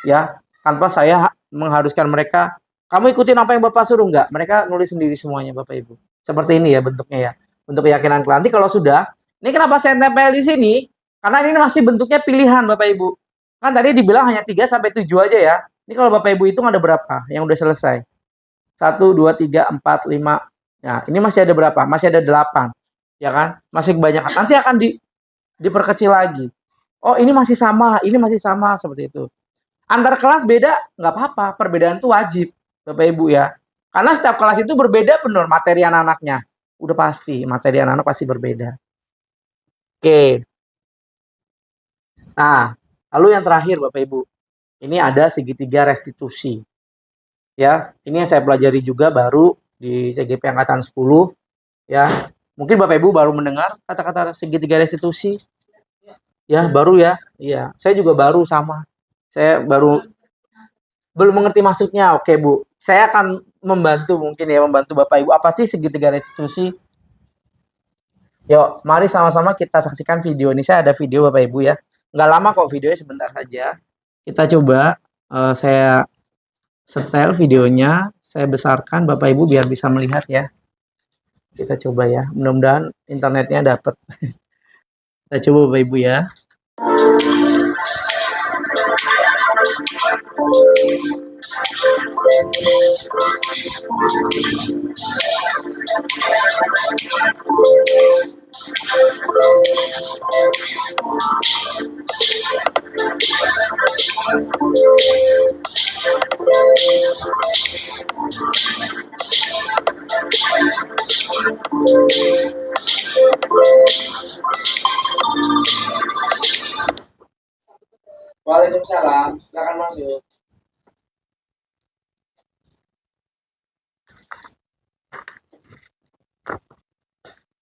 Ya, tanpa saya mengharuskan mereka, kamu ikutin apa yang Bapak suruh enggak? Mereka nulis sendiri semuanya Bapak Ibu. Seperti ini ya bentuknya ya. Untuk keyakinan nanti kalau sudah, ini kenapa saya tempel di sini? Karena ini masih bentuknya pilihan Bapak Ibu. Kan tadi dibilang hanya 3 sampai 7 aja ya. Ini kalau Bapak Ibu hitung ada berapa yang udah selesai? 1, 2, 3, 4, 5. Nah, ini masih ada berapa? Masih ada 8. Ya kan? Masih kebanyakan. Nanti akan diperkecil lagi. Oh, ini masih sama seperti itu. Antar kelas beda, nggak apa-apa. Perbedaan itu wajib, Bapak Ibu ya. Karena setiap kelas itu berbeda benar materi anak-anaknya. Udah pasti, materi anak-anak pasti berbeda. Oke. Nah, lalu yang terakhir Bapak Ibu. Ini ada segitiga restitusi. Ya, ini yang saya pelajari juga baru di CGP angkatan 10 ya. Mungkin Bapak Ibu baru mendengar kata-kata segitiga restitusi. Ya, baru ya. Iya, saya juga baru sama. Saya baru belum mengerti maksudnya. Oke, Bu. Saya akan membantu mungkin ya, membantu Bapak Ibu. Apa sih segitiga restitusi? Yuk, mari sama-sama kita saksikan video ini. Saya ada video Bapak Ibu ya. Nggak lama kok videonya, sebentar saja. Kita coba, saya setel videonya, saya besarkan Bapak Ibu biar bisa melihat ya. Kita coba ya, mudah-mudahan internetnya dapat. Kita coba Bapak Ibu ya. Waalaikumsalam, silakan masuk.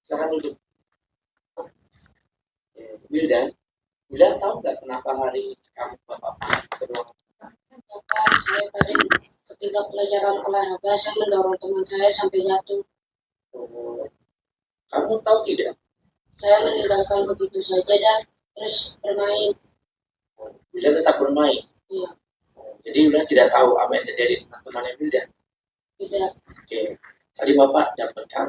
Silakan duduk. Wildan, Wildan tahu nggak kenapa hari ini kamu Bapak ke ruang? Bapak, saya tadi ketika pelajaran olahraga saya mendorong teman saya sampai jatuh. Oh, kamu tahu tidak? Saya meninggalkan begitu saja dan terus bermain. Wildan tetap bermain. Iya, Jadi Wildan tidak tahu apa yang terjadi dengan temannya Wildan. tidak. Oke, tadi Bapak dapatkan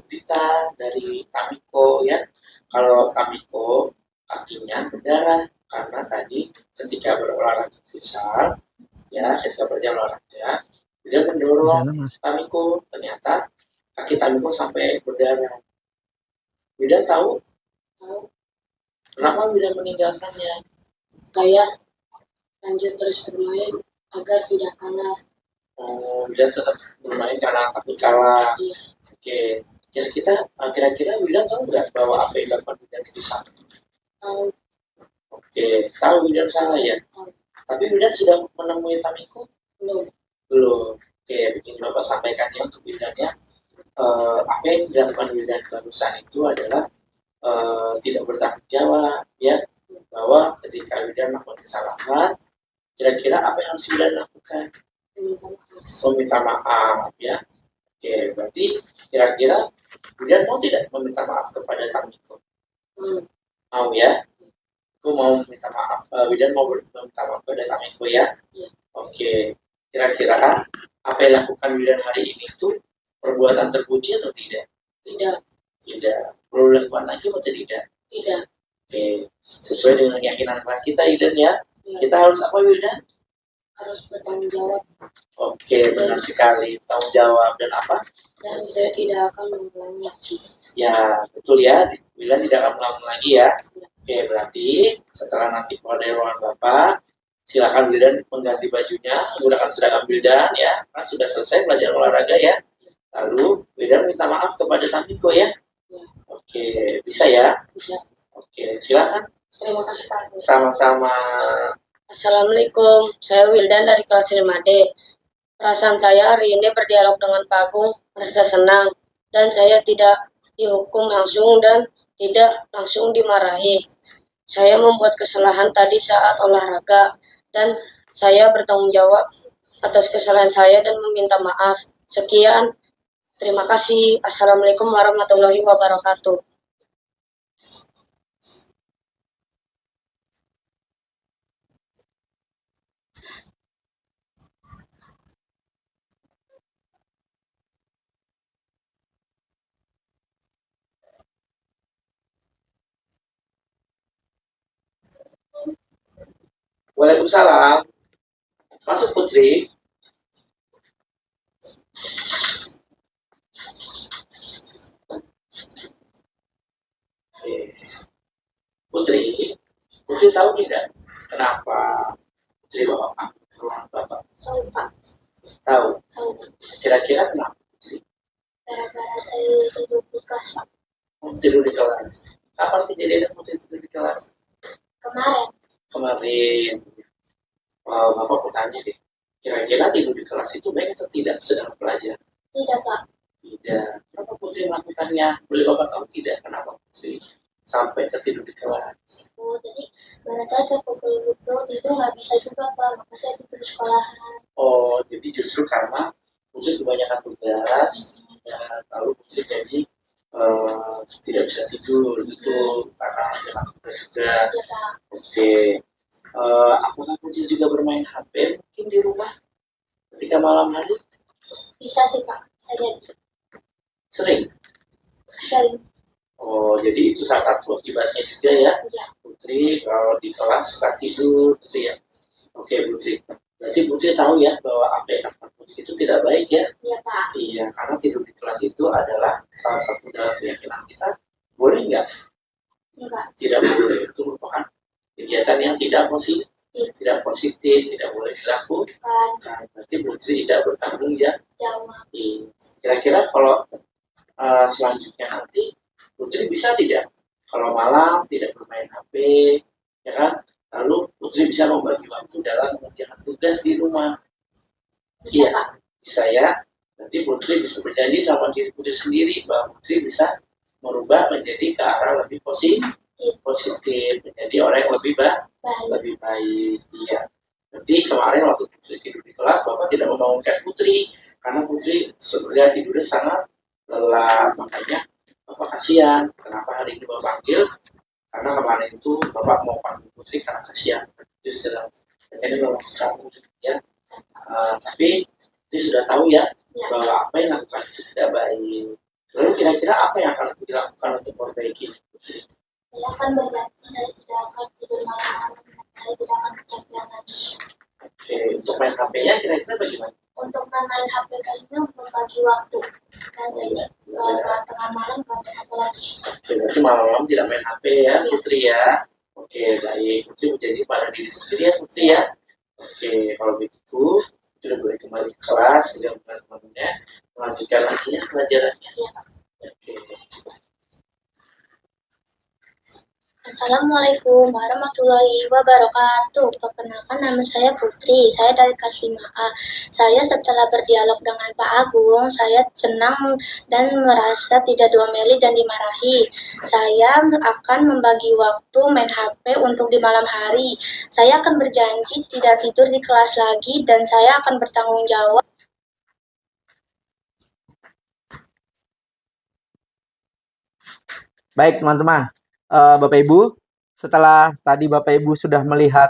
berita dari Tamiko ya. Kalau Tamiko kakinya berdarah karena tadi ketika berolahraga futsal ya, ketika berjalan olahraga dia mendorong Tamiko, ternyata kaki Tamiko sampai berdarah. Wildan tahu Tahu, kenapa Wildan meninggalkannya? saya lanjut terus bermain agar tidak kalah. Oh, Wildan tetap bermain karena takut kalah. Iya, Oke, kira-kira Wildan tahu nggak bahwa apa yang dilakukan Wildan itu salah? tahu, Oke, tahu Wildan salah ya. tahu. Tapi Wildan sudah menemui Tamiko? Belum. Belum. Oke, begini Bapak sampaikan ya untuk Wildannya. Apa yang dilakukan Wildan barusan itu adalah tidak bertanggung jawab ya, bahwa ketika Wildan melakukan kesalahan, kira-kira apa yang harus Wildan lakukan? Minta maaf. Meminta maaf ya. Oke, berarti kira-kira Wildan mau tidak meminta maaf kepada Tamiko? Mau ya? Aku mau minta maaf. Wildan mau meminta maaf kepada Tamiko ya? Iya. Oke, kira-kira apa yang dilakukan Wildan hari ini itu perbuatan terpuji atau tidak? Tidak, Tidak. Perlu dilakukan lagi atau tidak? tidak. Oke, sesuai dengan keyakinan kelas kita Wildan ya. Iya. Kita harus apa Wildan? Harus bertanggung jawab Oke, benar sekali. Tanggung jawab dan apa? dan saya tidak akan mengulangi lagi. Ya, betul ya. Wildan tidak akan mengulang lagi ya. Oke, berarti setelah nanti keluar dari ruangan Bapak, silakan Wildan mengganti bajunya, menggunakan seragam Wildan ya. Kan sudah selesai pelajaran olahraga ya. Lalu Wildan minta maaf kepada Tamiko ya. Ya. Oke, bisa ya? Bisa. Oke, silakan. Terima kasih Pak. Sama-sama. Assalamualaikum, saya Wildan dari kelas 5D. Perasaan saya hari ini berdialog dengan Pak Agung, merasa senang, dan saya tidak dihukum langsung dan tidak langsung dimarahi. Saya membuat kesalahan tadi saat olahraga, dan saya bertanggung jawab atas kesalahan saya dan meminta maaf. Sekian, terima kasih. Assalamualaikum warahmatullahi wabarakatuh. Waalaikumsalam. Masuk Putri. Oke. Putri, Putri tahu tidak kenapa Putri bawa kamu ke ruangan Bapak? Tahu Pak, Tahu. tahu. Kira-kira kenapa Putri? Gara-gara saya tidur di kelas Pak. Tidur di kelas. Kapan kejadian Putri tidur di kelas? Kemarin. Kemarin. Bapak mau tanya deh. Kira-kira tidur di kelas itu baik atau tidak sedang belajar? Tidak, Pak. Tidak. Kenapa Putri melakukannya? Boleh Bapak tahu tidak kenapa Putri sampai tertidur di kelas? Oh, jadi pada saat ke pukul itu tidur nggak bisa juga, Pak. Maka saya tidur di sekolah. Oh, jadi justru karena Putri kebanyakan tugas, ya, lalu Putri jadi tidak bisa tidur gitu karena jangan tugas juga. Ya, Pak. Oke. Apakah Putri juga bermain HP mungkin di rumah ketika malam hari? Bisa sih, Pak. Bisa jadi. Sering. Sering. Oh, jadi itu salah satu akibatnya juga ya. Ya. Putri kalau di kelas suka tidur gitu ya. Oke, Putri. Berarti Putri tahu ya bahwa apa yang dilakukan Putri itu tidak baik ya? Iya, Pak. Iya, karena tidur di kelas itu adalah salah satu dalam keyakinan kita. Boleh nggak? Enggak. Tidak boleh. Itu merupakan kegiatan yang tidak positif, tidak boleh dilakukan. Berarti Putri tidak bertanggung jawab. Kira-kira kalau selanjutnya nanti Putri bisa tidak kalau malam tidak bermain HP, ya kan? Lalu Putri bisa membagi waktu dalam mengerjakan tugas di rumah. Bisa, Iya, Pak. bisa ya. Nanti Putri bisa berjanji sama diri Putri sendiri bahwa Putri bisa merubah menjadi ke arah lebih positif, menjadi orang yang lebih baik. Iya. Nanti kemarin waktu Putri tidur di kelas, Bapak tidak membangunkan Putri karena Putri sebenarnya tidurnya sangat lelah, makanya Bapak kasihan. Kenapa hari ini Bapak panggil? Karena kemarin itu Bapak mau panggil Putri karena kasihan. Putri sedang jadi memang sekali ya. Tapi Putri sudah tahu ya bahwa apa yang dilakukan itu tidak baik. Lalu kira-kira apa yang akan dilakukan untuk memperbaiki Putri? Saya akan berganti, saya tidak akan tidur malam-malam, saya tidak akan kecapean lagi. Oke, untuk main HP-nya kira-kira bagaimana? Untuk main HP kayaknya membagi waktu. Dan jadi tengah malam nggak ada HP lagi. Oke, berarti malam-malam tidak main HP ya, Putri ya. Oke, baik. Putri menjadi pada diri sendiri ya, Putri ya. Oke, kalau begitu, sudah boleh kembali ke kelas, dengan teman-temannya, melanjutkan lagi ya pelajarannya. Ya, Pak. Oke. Assalamualaikum warahmatullahi wabarakatuh. Perkenalkan, nama saya Putri. Saya dari kelas 5A. Saya setelah berdialog dengan Pak Agung, saya senang dan merasa tidak diomeli dan dimarahi. Saya akan membagi waktu main HP untuk di malam hari. Saya akan berjanji tidak tidur di kelas lagi dan saya akan bertanggung jawab. Baik, teman-teman. Bapak Ibu, setelah tadi Bapak Ibu sudah melihat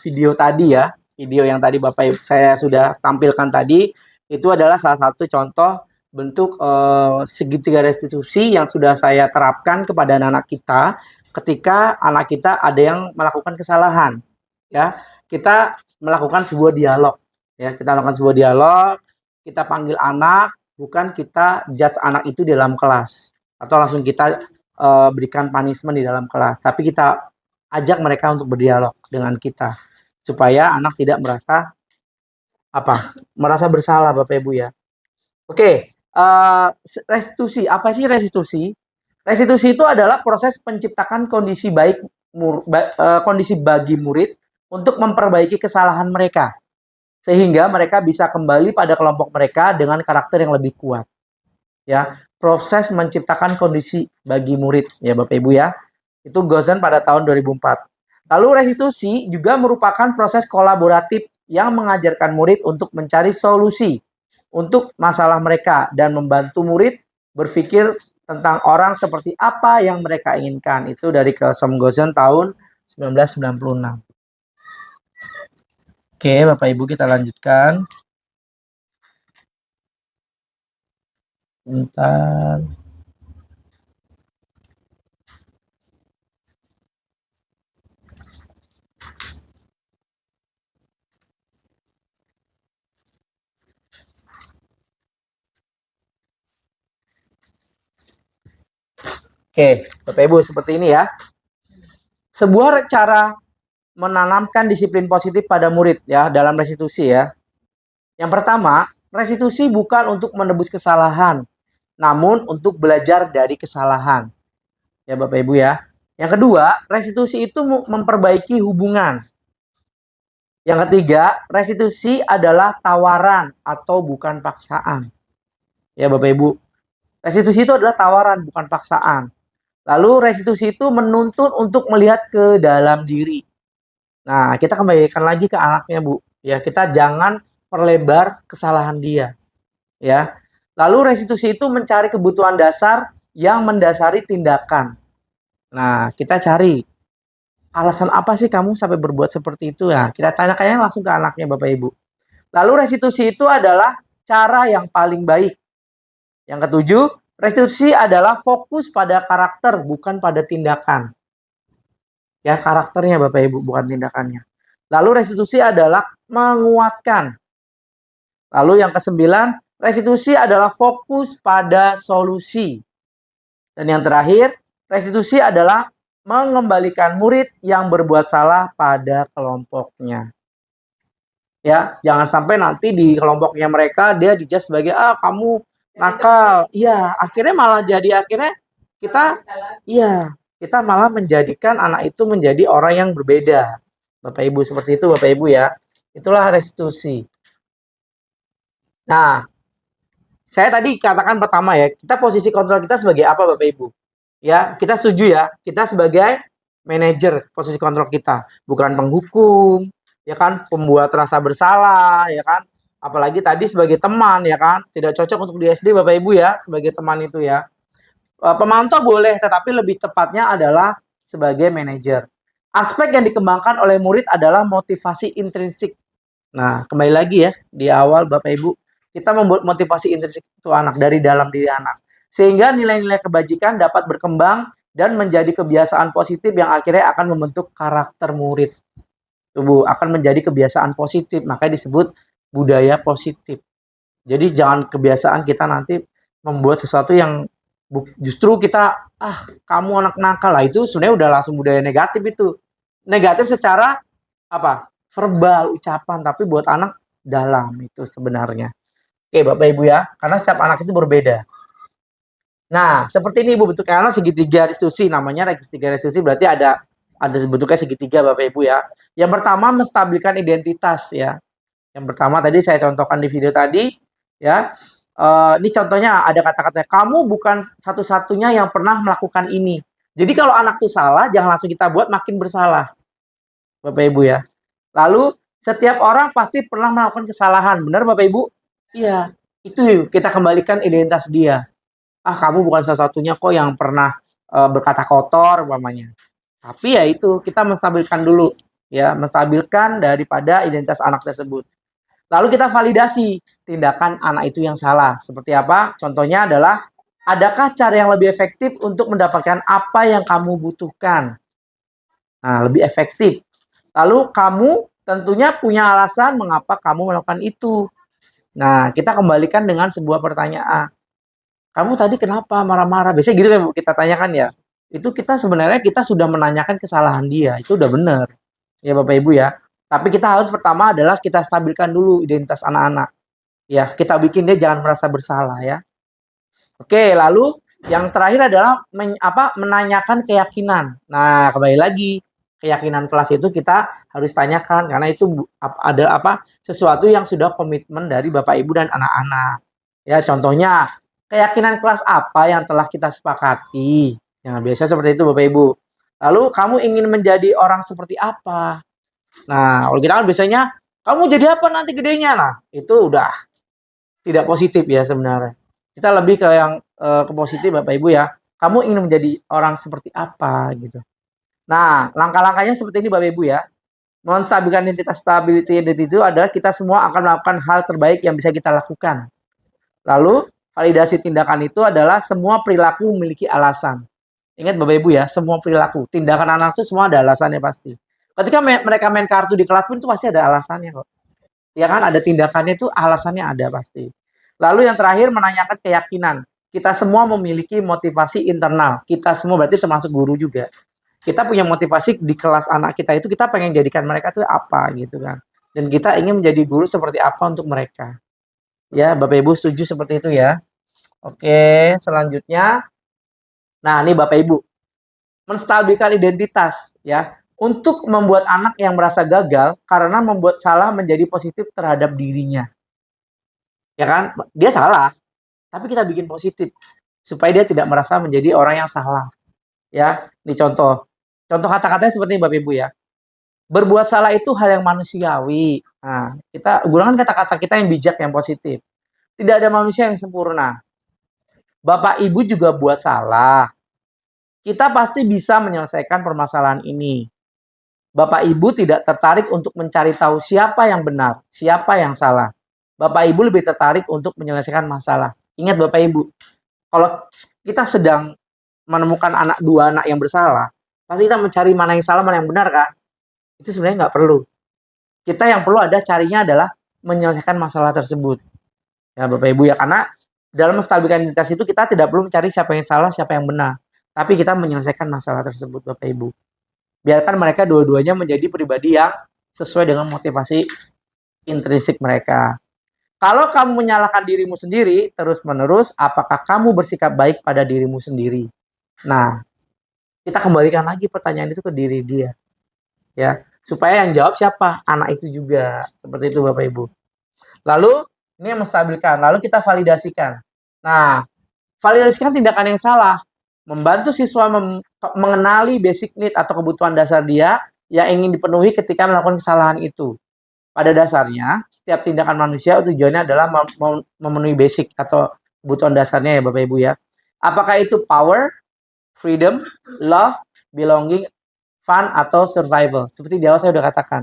video tadi ya, video yang tadi Bapak Ibu saya sudah tampilkan tadi, itu adalah salah satu contoh bentuk segitiga restitusi yang sudah saya terapkan kepada anak-anak kita ketika anak kita ada yang melakukan kesalahan. Ya, kita melakukan sebuah dialog. Ya, kita melakukan sebuah dialog, kita panggil anak, bukan kita judge anak itu di dalam kelas atau langsung kita berikan punishment di dalam kelas, tapi kita ajak mereka untuk berdialog dengan kita supaya anak tidak merasa bersalah, Bapak Ibu ya. Oke, restitusi. Apa sih restitusi? Restitusi itu adalah proses penciptakan kondisi kondisi bagi murid untuk memperbaiki kesalahan mereka sehingga mereka bisa kembali pada kelompok mereka dengan karakter yang lebih kuat. Ya, proses menciptakan kondisi bagi murid ya Bapak Ibu ya. Itu Gozen pada tahun 2004. Lalu restitusi juga merupakan proses kolaboratif yang mengajarkan murid untuk mencari solusi untuk masalah mereka dan membantu murid berpikir tentang orang seperti apa yang mereka inginkan. Itu dari Kelsom Gozen tahun 1996. Oke, Bapak Ibu kita lanjutkan. Bentar. Oke, Bapak Ibu seperti ini ya. Sebuah cara menanamkan disiplin positif pada murid ya dalam restitusi ya. Yang pertama, restitusi bukan untuk menebus kesalahan, namun untuk belajar dari kesalahan. Ya Bapak Ibu ya. Yang kedua, restitusi itu memperbaiki hubungan. Yang ketiga, restitusi adalah tawaran atau bukan paksaan. Ya Bapak Ibu, restitusi itu adalah tawaran bukan paksaan. Lalu restitusi itu menuntut untuk melihat ke dalam diri. Nah, kita kembalikan lagi ke anaknya, Bu. Ya, kita jangan perlebar kesalahan dia, ya. Lalu restitusi itu mencari kebutuhan dasar yang mendasari tindakan. Nah, kita cari alasan apa sih kamu sampai berbuat seperti itu ya? Kita tanyakannya langsung ke anaknya, Bapak Ibu. Lalu restitusi itu adalah cara yang paling baik. Yang ketujuh, restitusi adalah fokus pada karakter bukan pada tindakan. Ya, karakternya Bapak Ibu bukan tindakannya. Lalu restitusi adalah menguatkan. Lalu yang kesembilan, restitusi adalah fokus pada solusi. Dan yang terakhir, restitusi adalah mengembalikan murid yang berbuat salah pada kelompoknya. Ya, jangan sampai nanti di kelompoknya mereka dia dijudge sebagai kamu nakal. Iya, akhirnya malah jadi kita iya, kita malah menjadikan anak itu menjadi orang yang berbeda. Bapak Ibu seperti itu Bapak Ibu ya. Itulah restitusi. Nah, saya tadi katakan pertama ya, kita posisi kontrol kita sebagai apa Bapak Ibu? Ya, kita setuju ya, kita sebagai manajer posisi kontrol kita, bukan penghukum, ya kan, pembuat rasa bersalah, ya kan. Apalagi tadi sebagai teman, ya kan, tidak cocok untuk di SD Bapak Ibu ya, sebagai teman itu ya. Pemantau boleh, tetapi lebih tepatnya adalah sebagai manajer. Aspek yang dikembangkan oleh murid adalah motivasi intrinsik. Nah, kembali lagi ya, di awal Bapak Ibu, kita membuat motivasi intrinsik itu anak dari dalam diri anak. Sehingga nilai-nilai kebajikan dapat berkembang dan menjadi kebiasaan positif yang akhirnya akan membentuk karakter murid. Tubuh akan menjadi kebiasaan positif, makanya disebut budaya positif. Jadi jangan kebiasaan kita nanti membuat sesuatu yang justru kita kamu anak nakal lah, itu sebenarnya udah langsung budaya negatif itu. Negatif secara apa? Verbal, ucapan, tapi buat anak dalam itu sebenarnya. Oke, Bapak Ibu ya, karena setiap anak itu berbeda. Nah, seperti ini Ibu bentuknya segitiga restitusi, namanya segitiga restitusi berarti ada bentuknya segitiga Bapak Ibu ya. Yang pertama menstabilkan identitas ya. Yang pertama tadi saya contohkan di video tadi ya. Ini contohnya ada kata-kata kamu bukan satu-satunya yang pernah melakukan ini. Jadi kalau anak itu salah, jangan langsung kita buat makin bersalah. Bapak Ibu ya. Lalu setiap orang pasti pernah melakukan kesalahan. Benar Bapak Ibu? Iya. Itu kita kembalikan identitas dia. Kamu bukan salah satunya kok yang pernah berkata kotor umpamanya. Tapi ya itu kita menstabilkan dulu ya, menstabilkan daripada identitas anak tersebut. Lalu kita validasi tindakan anak itu yang salah. Seperti apa? Contohnya adalah adakah cara yang lebih efektif untuk mendapatkan apa yang kamu butuhkan? Nah, lebih efektif. Lalu kamu tentunya punya alasan mengapa kamu melakukan itu. Nah, kita kembalikan dengan sebuah pertanyaan. Kamu tadi kenapa marah-marah? Biasanya gitu kan Bu, kita tanyakan ya. Itu kita sebenarnya kita sudah menanyakan kesalahan dia. Itu udah benar. Ya Bapak Ibu ya. Tapi kita harus pertama adalah kita stabilkan dulu identitas anak-anak. Ya, kita bikin dia jangan merasa bersalah ya. Oke, lalu yang terakhir adalah menanyakan keyakinan. Nah, kembali lagi keyakinan kelas itu kita harus tanyakan karena itu ada sesuatu yang sudah komitmen dari Bapak Ibu dan anak-anak. Ya, contohnya keyakinan kelas apa yang telah kita sepakati? Yang biasa seperti itu Bapak Ibu. Lalu kamu ingin menjadi orang seperti apa? Nah, kalau kita kan biasanya kamu jadi apa nanti gedenya? Nah, itu udah tidak positif ya sebenarnya. Kita lebih ke yang ke positif Bapak Ibu ya. Kamu ingin menjadi orang seperti apa gitu. Nah, langkah-langkahnya seperti ini Bapak Ibu ya. Menstabilkan identitas, stability identity itu adalah kita semua akan melakukan hal terbaik yang bisa kita lakukan. Lalu validasi tindakan itu adalah semua perilaku memiliki alasan. Ingat Bapak Ibu ya, semua perilaku, tindakan anak itu semua ada alasannya pasti. Ketika mereka main kartu di kelas pun itu pasti ada alasannya kok. Ya kan, ada tindakannya itu alasannya ada pasti. Lalu yang terakhir menanyakan keyakinan. Kita semua memiliki motivasi internal. Kita semua berarti termasuk guru juga. Kita punya motivasi di kelas anak kita itu kita pengen jadikan mereka itu apa gitu kan. Dan kita ingin menjadi guru seperti apa untuk mereka. Ya, Bapak Ibu setuju seperti itu ya. Oke, selanjutnya. Nah, ini Bapak Ibu. Menstabilkan identitas ya. untuk membuat anak yang merasa gagal karena membuat salah menjadi positif terhadap dirinya. Ya kan? Dia salah, tapi kita bikin positif supaya dia tidak merasa menjadi orang yang salah. Ya, ini contoh. Contoh kata-katanya seperti ini Bapak Ibu ya. Berbuat salah itu hal yang manusiawi. Nah, kita gunakan kata-kata kita yang bijak, yang positif. Tidak ada manusia yang sempurna. Bapak Ibu juga buat salah. Kita pasti bisa menyelesaikan permasalahan ini. Bapak Ibu tidak tertarik untuk mencari tahu siapa yang benar, siapa yang salah. Bapak Ibu lebih tertarik untuk menyelesaikan masalah. Ingat Bapak Ibu, kalau kita sedang menemukan dua anak yang bersalah, pasti kita mencari mana yang salah, mana yang benar kan? Itu sebenarnya nggak perlu. Kita yang perlu carinya adalah menyelesaikan masalah tersebut. Ya Bapak Ibu ya, karena dalam menstabilkan identitas itu kita tidak perlu mencari siapa yang salah, siapa yang benar. Tapi kita menyelesaikan masalah tersebut Bapak Ibu. Biarkan mereka dua-duanya menjadi pribadi yang sesuai dengan motivasi intrinsik mereka. Kalau kamu menyalahkan dirimu sendiri terus-menerus, apakah kamu bersikap baik pada dirimu sendiri? Nah, kita kembalikan lagi pertanyaan itu ke diri dia. Ya, supaya yang jawab siapa? Anak itu juga. Seperti itu Bapak Ibu. Lalu, ini yang menstabilkan. Lalu kita validasikan. Nah, validasikan tindakan yang salah. Membantu siswa mengenali basic need atau kebutuhan dasar dia yang ingin dipenuhi ketika melakukan kesalahan itu. Pada dasarnya, setiap tindakan manusia tujuannya adalah memenuhi basic atau kebutuhan dasarnya ya Bapak Ibu ya. Apakah itu power, freedom, love, belonging, fun, atau survival. Seperti di awal saya sudah katakan.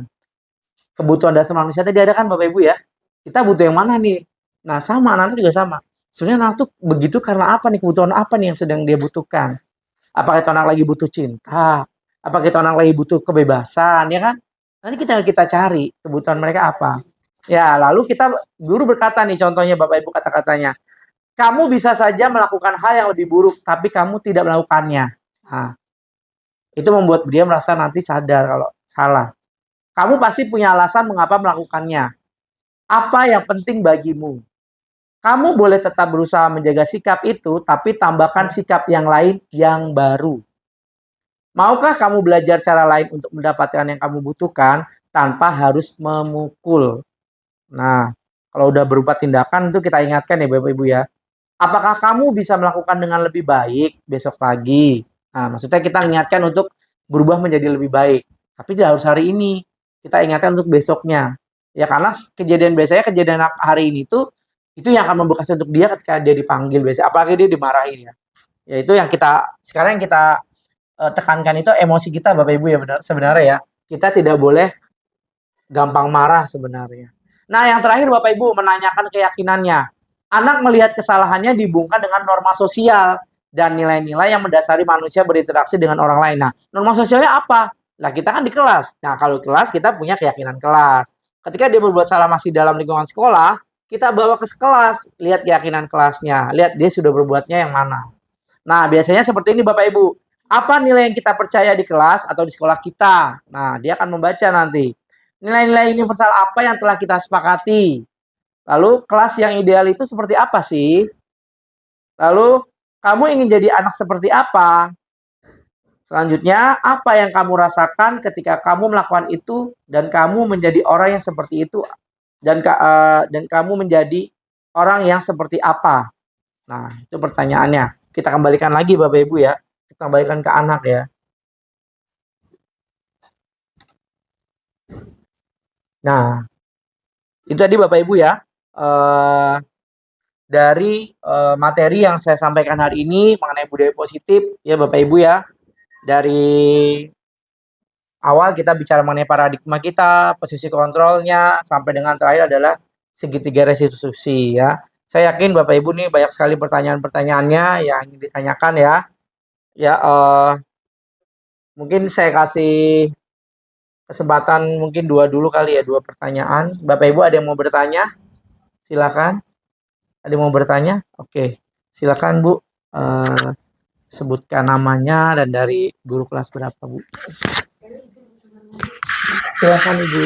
Kebutuhan dasar manusia tadi ada kan Bapak Ibu ya. Kita butuh yang mana nih? Nah sama, anak juga sama. Sebenarnya anak tuh begitu karena apa nih? Kebutuhan apa nih yang sedang dia butuhkan? Apakah itu anak lagi butuh cinta? Apakah itu anak lagi butuh kebebasan? Ya kan? Nanti kita cari kebutuhan mereka apa. Ya, lalu guru berkata nih contohnya Bapak Ibu kata-katanya. Kamu bisa saja melakukan hal yang lebih buruk, tapi kamu tidak melakukannya. Nah, itu membuat dia merasa nanti sadar kalau salah. Kamu pasti punya alasan mengapa melakukannya. Apa yang penting bagimu? Kamu boleh tetap berusaha menjaga sikap itu, tapi tambahkan sikap yang lain yang baru. Maukah kamu belajar cara lain untuk mendapatkan yang kamu butuhkan tanpa harus memukul? Nah, kalau udah berupa tindakan itu kita ingatkan ya Bapak Ibu ya. Apakah kamu bisa melakukan dengan lebih baik besok pagi? Nah, maksudnya kita ingatkan untuk berubah menjadi lebih baik. Tapi tidak harus hari ini. Kita ingatkan untuk besoknya. Ya karena kejadian hari ini tuh itu yang akan membekas untuk dia ketika dia dipanggil biasanya. Apalagi dia dimarahin ya. Ya itu yang sekarang yang kita tekankan itu emosi kita Bapak Ibu ya sebenarnya ya. Kita tidak boleh gampang marah sebenarnya. Nah, yang terakhir Bapak Ibu menanyakan keyakinannya. Anak melihat kesalahannya dihubungkan dengan norma sosial dan nilai-nilai yang mendasari manusia berinteraksi dengan orang lain. Nah, norma sosialnya apa? Nah, kita kan di kelas. Nah, kalau di kelas kita punya keyakinan kelas. Ketika dia berbuat salah masih dalam lingkungan sekolah, kita bawa ke kelas, lihat keyakinan kelasnya, lihat dia sudah berbuatnya yang mana. Nah, biasanya seperti ini Bapak Ibu. Apa nilai yang kita percaya di kelas atau di sekolah kita? Nah, dia akan membaca nanti. Nilai-nilai universal apa yang telah kita sepakati? Lalu kelas yang ideal itu seperti apa sih? Lalu kamu ingin jadi anak seperti apa? Selanjutnya, apa yang kamu rasakan ketika kamu melakukan itu dan kamu menjadi orang yang seperti itu dan kamu menjadi orang yang seperti apa? Nah, itu pertanyaannya. Kita kembalikan lagi Bapak Ibu ya. Kita kembalikan ke anak ya. Nah, itu tadi Bapak Ibu ya. Dari materi yang saya sampaikan hari ini mengenai budaya positif ya Bapak Ibu ya. Dari awal kita bicara mengenai paradigma kita, posisi kontrolnya, sampai dengan terakhir adalah segitiga restitusi ya. Saya yakin Bapak Ibu nih banyak sekali pertanyaan-pertanyaannya yang ingin ditanyakan ya. Ya, mungkin saya kasih kesempatan mungkin dulu kali ya, 2 pertanyaan. Bapak Ibu ada yang mau bertanya? Silakan. Ada yang mau bertanya? Oke. Silakan Bu. Sebutkan namanya dan dari guru kelas berapa Bu? Silakan Ibu.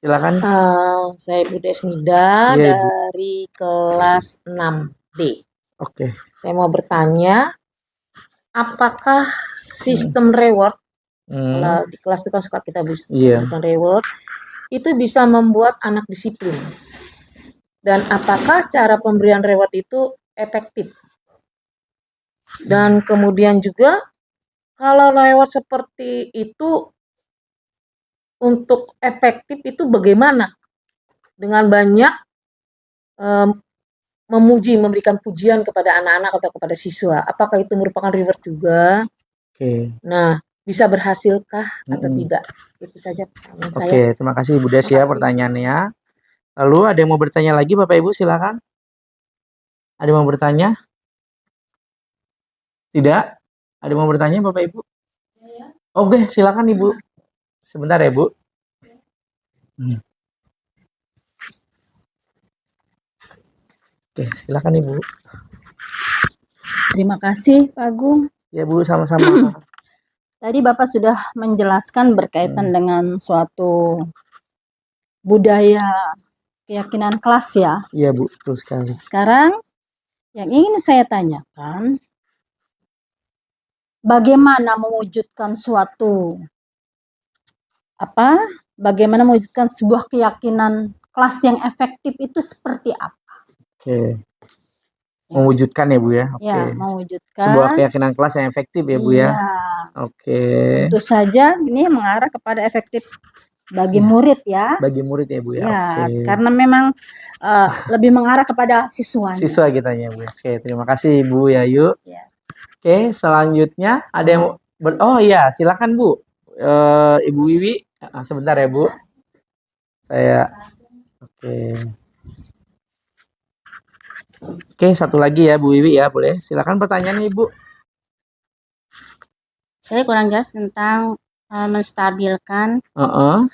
Silakan. Saya Ibu Desmida Iya, Ibu. dari kelas 6D. Oke. Saya mau bertanya, apakah sistem reward Kalau di kelas itu kan suka kita Iya. berikan reward, itu bisa membuat anak disiplin. Dan apakah cara pemberian reward itu efektif? Dan kemudian juga kalau reward seperti itu untuk efektif itu bagaimana? Dengan banyak memuji, memberikan pujian kepada anak-anak atau kepada siswa. Apakah itu merupakan reward juga? Oke. Nah, bisa berhasilkah atau Mm-mm. tidak? Itu saja pertanyaan saya. Oke, terima kasih Bu Des Terima ya kasih. pertanyaannya. Lalu ada yang mau bertanya lagi Bapak Ibu silakan. Ada yang mau bertanya? Tidak? Ada yang mau bertanya Bapak Ibu? Oke, silakan Ibu. Sebentar ya Bu. Oke, silakan Ibu. Terima kasih Pak Agung. Ya Bu, sama-sama. Tadi Bapak sudah menjelaskan berkaitan dengan suatu budaya keyakinan kelas ya. Iya Bu, betul sekali. Sekarang yang ingin saya tanyakan, bagaimana mewujudkan bagaimana mewujudkan sebuah keyakinan kelas yang efektif itu seperti apa? Oke. Mewujudkan ya Bu ya. Oke. Ya, mewujudkan Sebuah keyakinan kelas yang efektif ya Bu ya. Iya. Oke. Tentu saja ini mengarah kepada efektif bagi murid ya. Bagi murid ya Bu ya. Ya, Oke. karena memang lebih mengarah kepada siswanya. Siswa kita ya Bu. Oke, terima kasih Bu Yayu. Ya. Oke, selanjutnya ada yang oh iya, silakan Bu. Ibu Wiwi, sebentar ya Bu. Oke, satu lagi ya Bu Wiwi ya, boleh. Silakan pertanyaannya Ibu. Saya kurang jelas tentang menstabilkan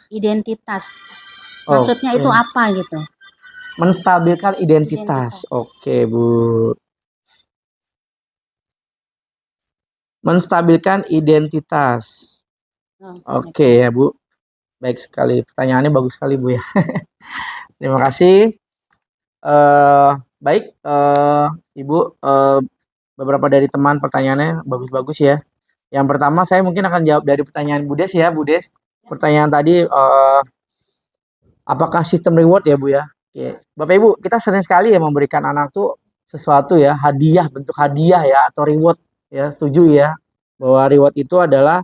identitas. Maksudnya itu apa gitu? Menstabilkan identitas. Oke, Bu. Menstabilkan identitas. Oke ya Bu. Baik sekali. Pertanyaannya bagus sekali Bu ya. Terima kasih. Baik, Ibu, beberapa dari teman pertanyaannya bagus-bagus ya. Yang pertama saya mungkin akan jawab dari pertanyaan Bu Des ya, Bu Des. Pertanyaan tadi, apakah sistem reward ya Bu ya? Oke. Bapak Ibu, kita sering sekali ya memberikan anak tuh sesuatu ya, hadiah, bentuk hadiah ya, atau reward ya, setuju ya. Bahwa reward itu adalah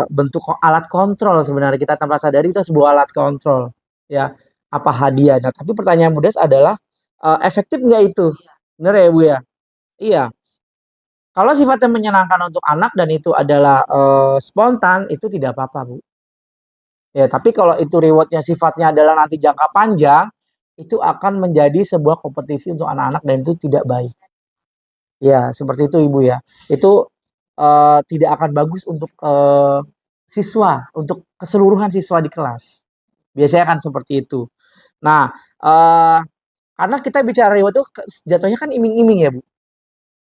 bentuk alat kontrol sebenarnya, kita tanpa sadari itu sebuah alat kontrol ya, apa hadiah. Nah, tapi pertanyaan Bu Des adalah efektif nggak itu? Bener ya Bu ya? Iya. Kalau sifatnya menyenangkan untuk anak dan itu adalah spontan, itu tidak apa-apa Bu. Ya, tapi kalau itu rewardnya sifatnya adalah nanti jangka panjang, itu akan menjadi sebuah kompetisi untuk anak-anak dan itu tidak baik. Ya, seperti itu Ibu ya. Itu tidak akan bagus untuk siswa, untuk keseluruhan siswa di kelas. Biasanya kan seperti itu. Nah, karena kita bicara reward itu jatuhnya kan iming-iming ya Bu.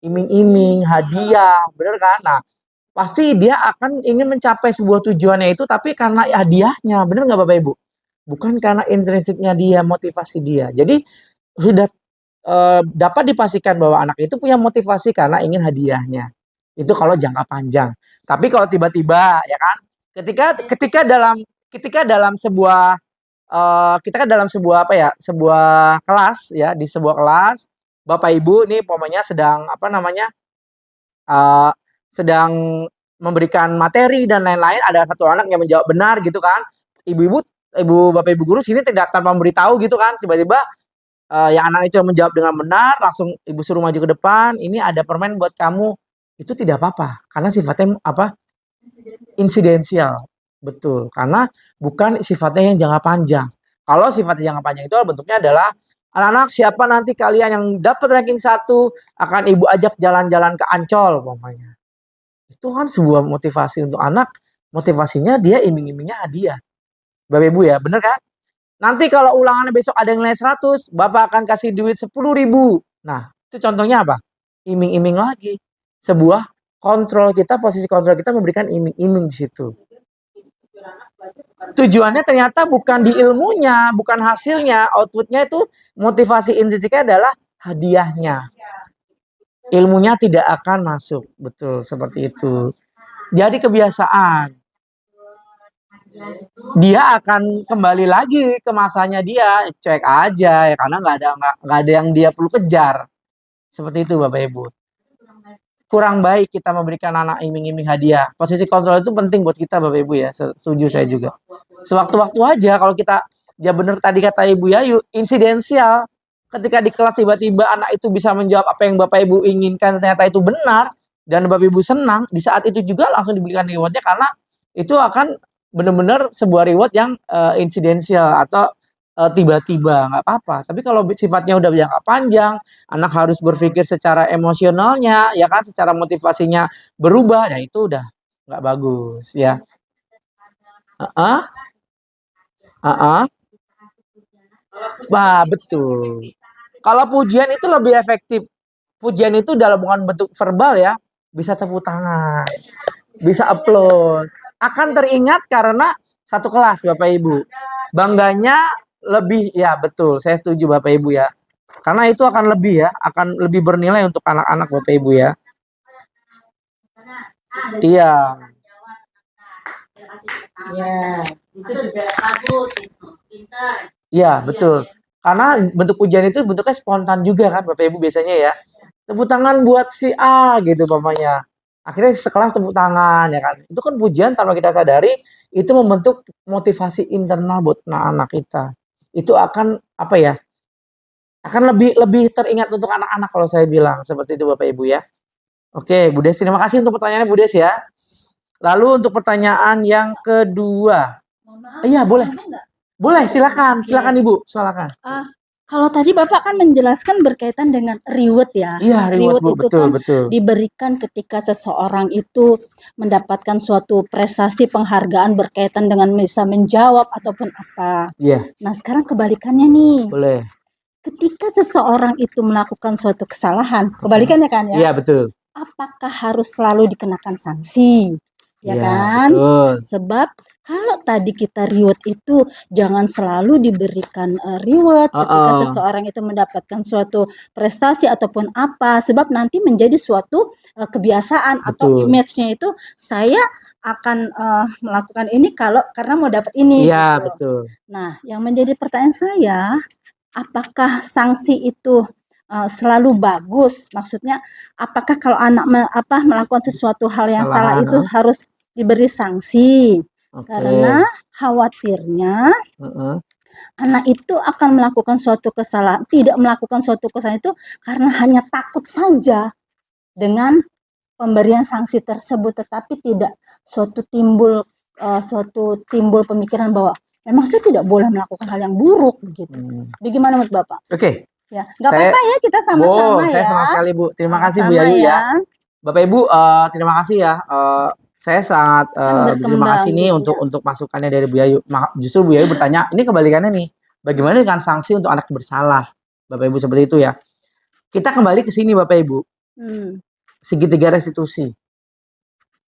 Iming-iming, hadiah, bener kan? Nah, pasti dia akan ingin mencapai sebuah tujuannya itu, tapi karena hadiahnya, bener nggak Bapak Ibu? Bukan karena intrinsiknya dia, motivasi dia. Jadi sudah dapat dipastikan bahwa anak itu punya motivasi karena ingin hadiahnya. Itu kalau jangka panjang. Tapi kalau tiba-tiba ya kan, ketika dalam sebuah kita kan dalam sebuah apa ya, sebuah kelas ya, di sebuah kelas Bapak Ibu nih pomanya sedang sedang memberikan materi dan lain-lain, ada satu anak yang menjawab benar gitu kan. Bapak Ibu guru sini tidak tanpa memberitahu gitu kan, tiba-tiba yang anak itu menjawab dengan benar, langsung Ibu suruh maju ke depan, ini ada permen buat kamu. Itu tidak apa-apa karena sifatnya apa? Insidensial. Betul, karena bukan sifatnya yang jangka panjang. Kalau sifatnya jangka panjang itu bentuknya adalah anak-anak siapa nanti kalian yang dapat ranking 1 akan Ibu ajak jalan-jalan ke Ancol umpamanya. Itu kan sebuah motivasi untuk anak, motivasinya dia iming-imingnya hadiah. Bapak Ibu ya, bener kan? Nanti kalau ulangannya besok ada yang nilai 100, Bapak akan kasih duit 10.000. Nah, itu contohnya apa? Iming-iming lagi. Sebuah kontrol kita, posisi kontrol kita memberikan iming-iming di situ. Tujuannya ternyata bukan di ilmunya, bukan hasilnya, outputnya itu motivasi intrinsiknya adalah hadiahnya. Ilmunya tidak akan masuk, betul seperti itu. jadi kebiasaan. Dia akan kembali lagi ke masanya dia, cuek aja ya, karena nggak ada yang dia perlu kejar. Seperti itu Bapak Ibu. Kurang baik kita memberikan anak iming-iming hadiah. Posisi kontrol itu penting buat kita Bapak Ibu ya. Setuju saya juga. Sewaktu-waktu aja kalau kita, ya benar tadi kata Ibu Yayu, insidensial. Ketika di kelas tiba-tiba anak itu bisa menjawab apa yang Bapak Ibu inginkan, ternyata itu benar dan Bapak Ibu senang, di saat itu juga langsung diberikan rewardnya, karena itu akan benar-benar sebuah reward yang insidensial atau tiba-tiba, nggak apa-apa. Tapi kalau sifatnya udah jangka panjang, anak harus berpikir secara emosionalnya, ya kan, secara motivasinya berubah, ya itu udah nggak bagus, ya. Wah, betul. Kalau pujian itu lebih efektif. Pujian itu dalam bukan bentuk verbal ya, bisa tepuk tangan, bisa applause. Akan teringat karena satu kelas Bapak Ibu. Bangganya lebih, ya betul, saya setuju Bapak Ibu ya. Karena itu akan lebih ya, akan lebih bernilai untuk anak-anak Bapak Ibu ya. Iya. Ya, itu juga bagus, pintar. Iya, betul. Karena bentuk pujian itu bentuknya spontan juga kan Bapak Ibu biasanya ya. Tepuk tangan buat si A gitu pamannya. Akhirnya sekelas tepuk tangan ya kan. Itu kan pujian tanpa kita sadari itu membentuk motivasi internal buat anak-anak kita. Itu akan apa ya? Akan lebih teringat untuk anak-anak kalau saya bilang seperti itu Bapak Ibu ya. Oke, Bu Des, terima kasih untuk pertanyaannya Bu Des ya. Lalu untuk pertanyaan yang kedua. Iya, boleh. Boleh, silakan Ibu, silakan. Kalau tadi Bapak kan menjelaskan berkaitan dengan reward ya. Iya, reward Bu, itu betul, kan betul. diberikan ketika seseorang itu mendapatkan suatu prestasi penghargaan berkaitan dengan bisa menjawab ataupun apa. Iya, Nah, sekarang kebalikannya nih. boleh. Ketika seseorang itu melakukan suatu kesalahan, kebalikannya kan ya. Iya, betul. Apakah harus selalu dikenakan sanksi? Ya Iya, kan? betul. Sebab kalau tadi kita reward itu jangan selalu diberikan reward ketika seseorang itu mendapatkan suatu prestasi ataupun apa, sebab nanti menjadi suatu kebiasaan atau Betul. image-nya itu saya akan melakukan ini karena mau dapat ini. Iya, gitu. betul. Nah, yang menjadi pertanyaan saya, apakah sanksi itu selalu bagus? Maksudnya, apakah kalau anak melakukan sesuatu hal yang salah itu harus diberi sanksi? Oke. Karena khawatirnya anak itu akan melakukan suatu kesalahan, tidak melakukan suatu kesalahan itu karena hanya takut saja dengan pemberian sanksi tersebut, tetapi tidak suatu timbul pemikiran bahwa memang saya tidak boleh melakukan hal yang buruk begitu. Bagaimana menurut Bapak? Oke. Ya, nggak apa-apa ya, kita sama-sama ya. Saya senang sekali Bu. Terima kasih Bu Sama-sama Yayu ya. Bapak Ibu, terima kasih ya. Saya sangat berterima kasih nih gitu untuk masukannya dari Bu Yayu. Justru Bu Yayu bertanya, ini kebalikannya nih. Bagaimana dengan sanksi untuk anak bersalah? Bapak Ibu seperti itu ya. Kita kembali ke sini Bapak Ibu. Segitiga restitusi.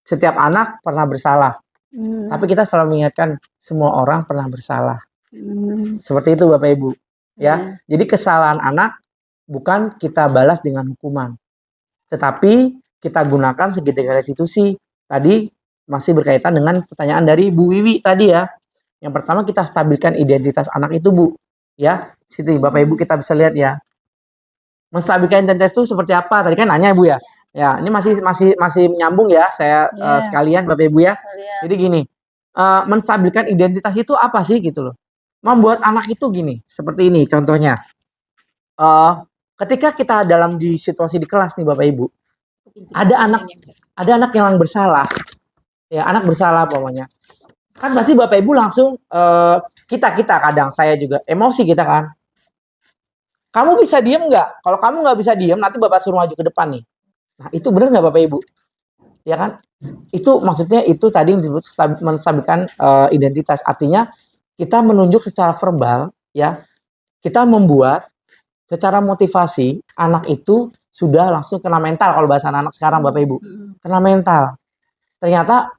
Setiap anak pernah bersalah. Tapi kita selalu mengingatkan semua orang pernah bersalah. Seperti itu Bapak Ibu. Ya. Jadi kesalahan anak bukan kita balas dengan hukuman. Tetapi kita gunakan segitiga restitusi. Tadi masih berkaitan dengan pertanyaan dari Bu Wiwi tadi ya. Yang pertama kita stabilkan identitas anak itu Bu. Ya, situ Bapak Ibu kita bisa lihat ya. Menstabilkan identitas itu seperti apa? Tadi kan nanya Bu ya. Ya, ini masih nyambung ya saya sekalian Bapak Ibu ya. Jadi gini, menstabilkan identitas itu apa sih gitu loh. Membuat anak itu gini, seperti ini contohnya. Ketika kita di situasi di kelas nih Bapak Ibu, ada anak yang bersalah, ya anak bersalah pokoknya. Kan pasti Bapak Ibu langsung kita kadang saya juga emosi kita kan. Kamu bisa diem nggak? Kalau kamu nggak bisa diem, nanti Bapak suruh maju ke depan nih. Nah itu benar nggak Bapak Ibu? Ya kan? Itu maksudnya itu tadi yang disebut menstabilkan identitas. Artinya kita menunjuk secara verbal, ya kita membuat secara motivasi anak itu sudah langsung kena mental kalau bahasa anak sekarang Bapak Ibu. Kena mental. Ternyata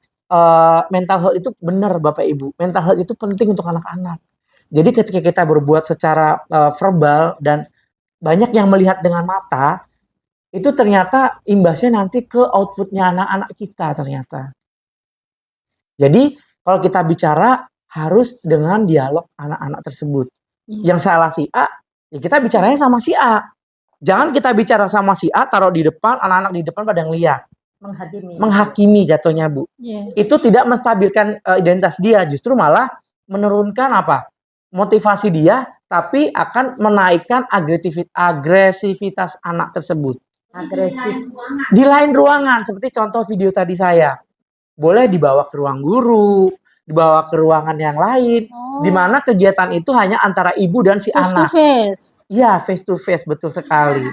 mental health itu benar Bapak Ibu. Mental health itu penting untuk anak-anak. Jadi ketika kita berbuat secara verbal dan banyak yang melihat dengan mata, itu ternyata imbasnya nanti ke outputnya anak-anak kita ternyata. Jadi kalau kita bicara harus dengan dialog anak-anak tersebut. Yang salah si A, ya kita bicaranya sama si A. Jangan kita bicara sama si A, taruh di depan, anak-anak di depan pada ngeliat. Menghakimi jatuhnya, Bu. Itu tidak menstabilkan identitas dia, justru malah menurunkan apa? Motivasi dia, tapi akan menaikkan agresivitas anak tersebut. Agresif. Di lain ruangan, seperti contoh video tadi saya. Boleh dibawa ke ruang guru, dibawa ke ruangan yang lain, di mana kegiatan itu hanya antara ibu dan si Face to anak. face. Iya, face to face, betul sekali.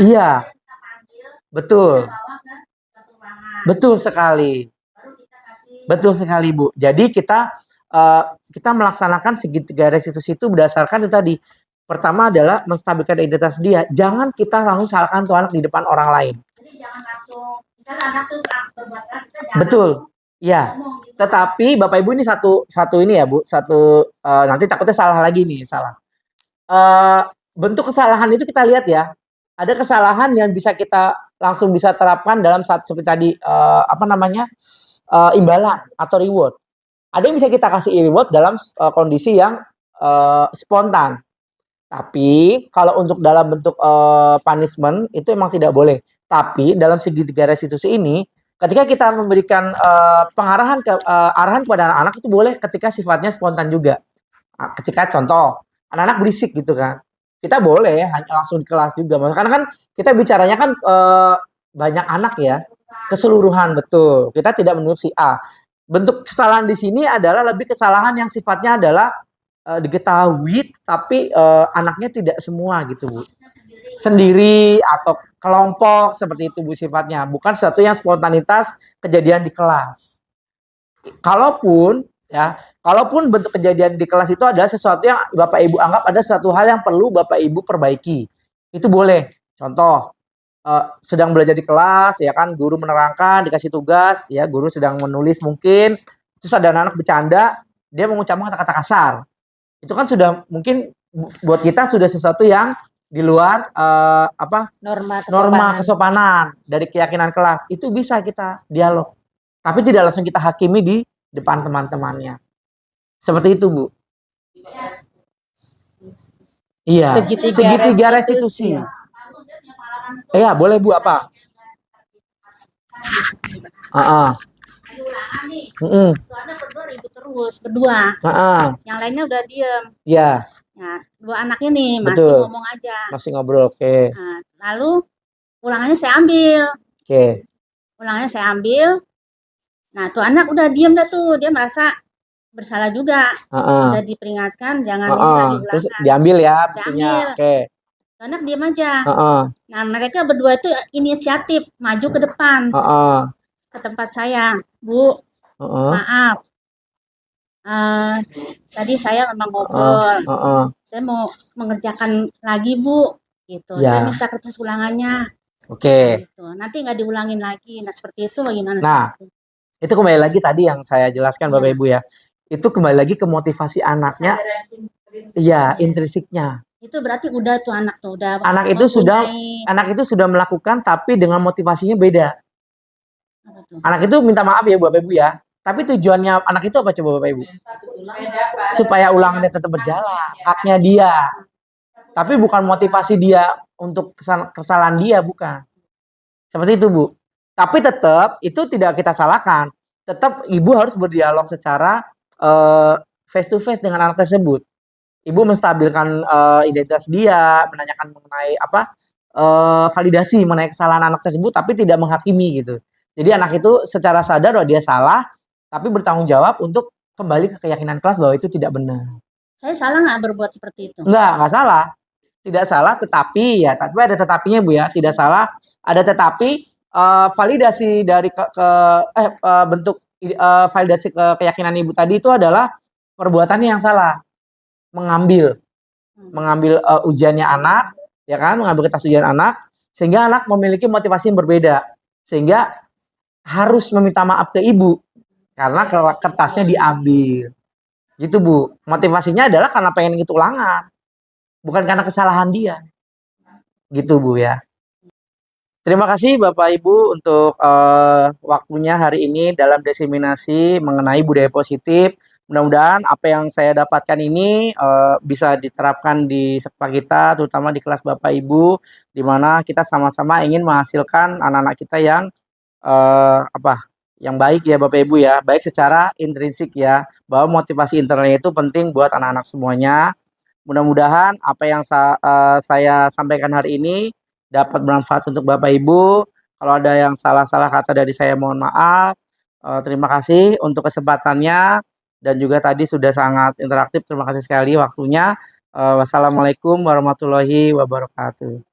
Iya, betul. Betul sekali. Betul sekali, Bu. Jadi kita melaksanakan segitiga restitusi itu berdasarkan itu tadi. Pertama adalah menstabilkan identitas dia. Jangan kita langsung salahkan tuh anak di depan orang lain. Jadi jangan langsung, misalnya anak tuh berbuat salah, kita jangan Betul. Iya. ngomong gitu. Tetapi Bapak Ibu ini satu ini ya, Bu. Nanti takutnya salah lagi nih, salah. Bentuk kesalahan itu kita lihat ya. Ada kesalahan yang bisa kita langsung bisa terapkan dalam seperti tadi imbalan atau reward. Ada yang bisa kita kasih reward dalam kondisi yang spontan. Tapi kalau untuk dalam bentuk punishment itu emang tidak boleh. Tapi dalam segitiga restitusi ini, ketika kita memberikan arahan kepada anak-anak itu boleh ketika sifatnya spontan juga. Nah, ketika contoh anak-anak berisik gitu kan, kita boleh hanya langsung di kelas juga. Karena kan kita bicaranya kan banyak anak ya, keseluruhan betul. Kita tidak menurut si A. Bentuk kesalahan di sini adalah lebih kesalahan yang sifatnya adalah diketahui tapi anaknya tidak semua gitu, Bu. Sendiri atau kelompok seperti itu, Bu, sifatnya. Bukan sesuatu yang spontanitas kejadian di kelas. Kalaupun bentuk kejadian di kelas itu adalah sesuatu yang Bapak Ibu anggap ada sesuatu hal yang perlu Bapak Ibu perbaiki. Itu boleh. Contoh, sedang belajar di kelas, ya kan, guru menerangkan, dikasih tugas, ya, guru sedang menulis mungkin, terus ada anak bercanda, dia mengucapkan kata-kata kasar. Itu kan sudah mungkin buat kita sudah sesuatu yang di luar norma kesopanan dari keyakinan kelas. Itu bisa kita dialog. Tapi tidak langsung kita hakimi di depan teman-temannya. Seperti itu, Bu. Iya. Segitiga restitusi. Iya, boleh, Bu, apa? Ulangan nih, tuh anak berdua ribut terus, berdua. Yang lainnya udah diem. Iya. Nah, dua anaknya nih masih Betul. ngomong aja. Masih ngobrol, oke. Nah, lalu ulangannya saya ambil. Oke. Ulangannya saya ambil. Nah, tuh anak udah diem dah tuh, dia merasa bersalah juga. Udah diperingatkan jangan ini lagi Terus ulangan. diambil ya Saya bukunya. ambil. Oke. Tuh anak diem aja. Nah, mereka berdua itu inisiatif maju ke depan ke tempat saya. Bu, maaf. Tadi saya memang ngobrol. Saya mau mengerjakan lagi, Bu. Gitu. Ya. Saya minta kertas ulangannya. Oke. Gitu. Nanti nggak diulangin lagi. Nah, seperti itu bagaimana? Nah, itu kembali lagi tadi yang saya jelaskan, Bapak Iya. Ibu ya. Itu kembali lagi ke motivasi anaknya. Iya, intrinsiknya. Itu berarti udah tuh anak tuh udah Anak itu sudah melakukan tapi dengan motivasinya beda. apa tuh? Anak itu minta maaf ya Bapak Ibu ya. Tapi tujuannya anak itu apa coba Bapak Ibu? Supaya ulangannya tetap berjalan. Haknya dia. Tapi bukan motivasi dia untuk kesalahan dia, bukan. Seperti itu, Bu. Tapi tetap itu tidak kita salahkan. Tetap ibu harus berdialog secara face to face dengan anak tersebut. Ibu menstabilkan identitas dia, menanyakan mengenai validasi mengenai kesalahan anak tersebut, tapi tidak menghakimi gitu. Jadi anak itu secara sadar bahwa dia salah, tapi bertanggung jawab untuk kembali ke keyakinan kelas bahwa itu tidak benar. Saya salah nggak berbuat seperti itu? Enggak salah. Tidak salah, tapi ada tetapinya, Bu ya. Tidak salah, ada tetapi validasi dari bentuk validasi keyakinan Ibu tadi itu adalah perbuatannya yang salah. Mengambil ujiannya anak, ya kan, mengambil kertas ujian anak, sehingga anak memiliki motivasi yang berbeda, sehingga harus meminta maaf ke ibu karena kertasnya diambil, gitu Bu. Motivasinya adalah karena pengen ikut ulangan, bukan karena kesalahan dia, gitu Bu ya. Terima kasih Bapak Ibu untuk waktunya hari ini dalam diseminasi mengenai budaya positif. Mudah-mudahan apa yang saya dapatkan ini bisa diterapkan di sekolah kita, terutama di kelas Bapak Ibu, di mana kita sama-sama ingin menghasilkan anak-anak kita yang yang baik ya Bapak Ibu ya, baik secara intrinsik ya, bahwa motivasi internalnya itu penting buat anak-anak semuanya. Mudah-mudahan apa yang saya sampaikan hari ini dapat bermanfaat untuk Bapak Ibu. Kalau ada yang salah-salah kata dari saya mohon maaf. Terima kasih untuk kesempatannya dan juga tadi sudah sangat interaktif. Terima kasih sekali waktunya. Wassalamualaikum warahmatullahi wabarakatuh.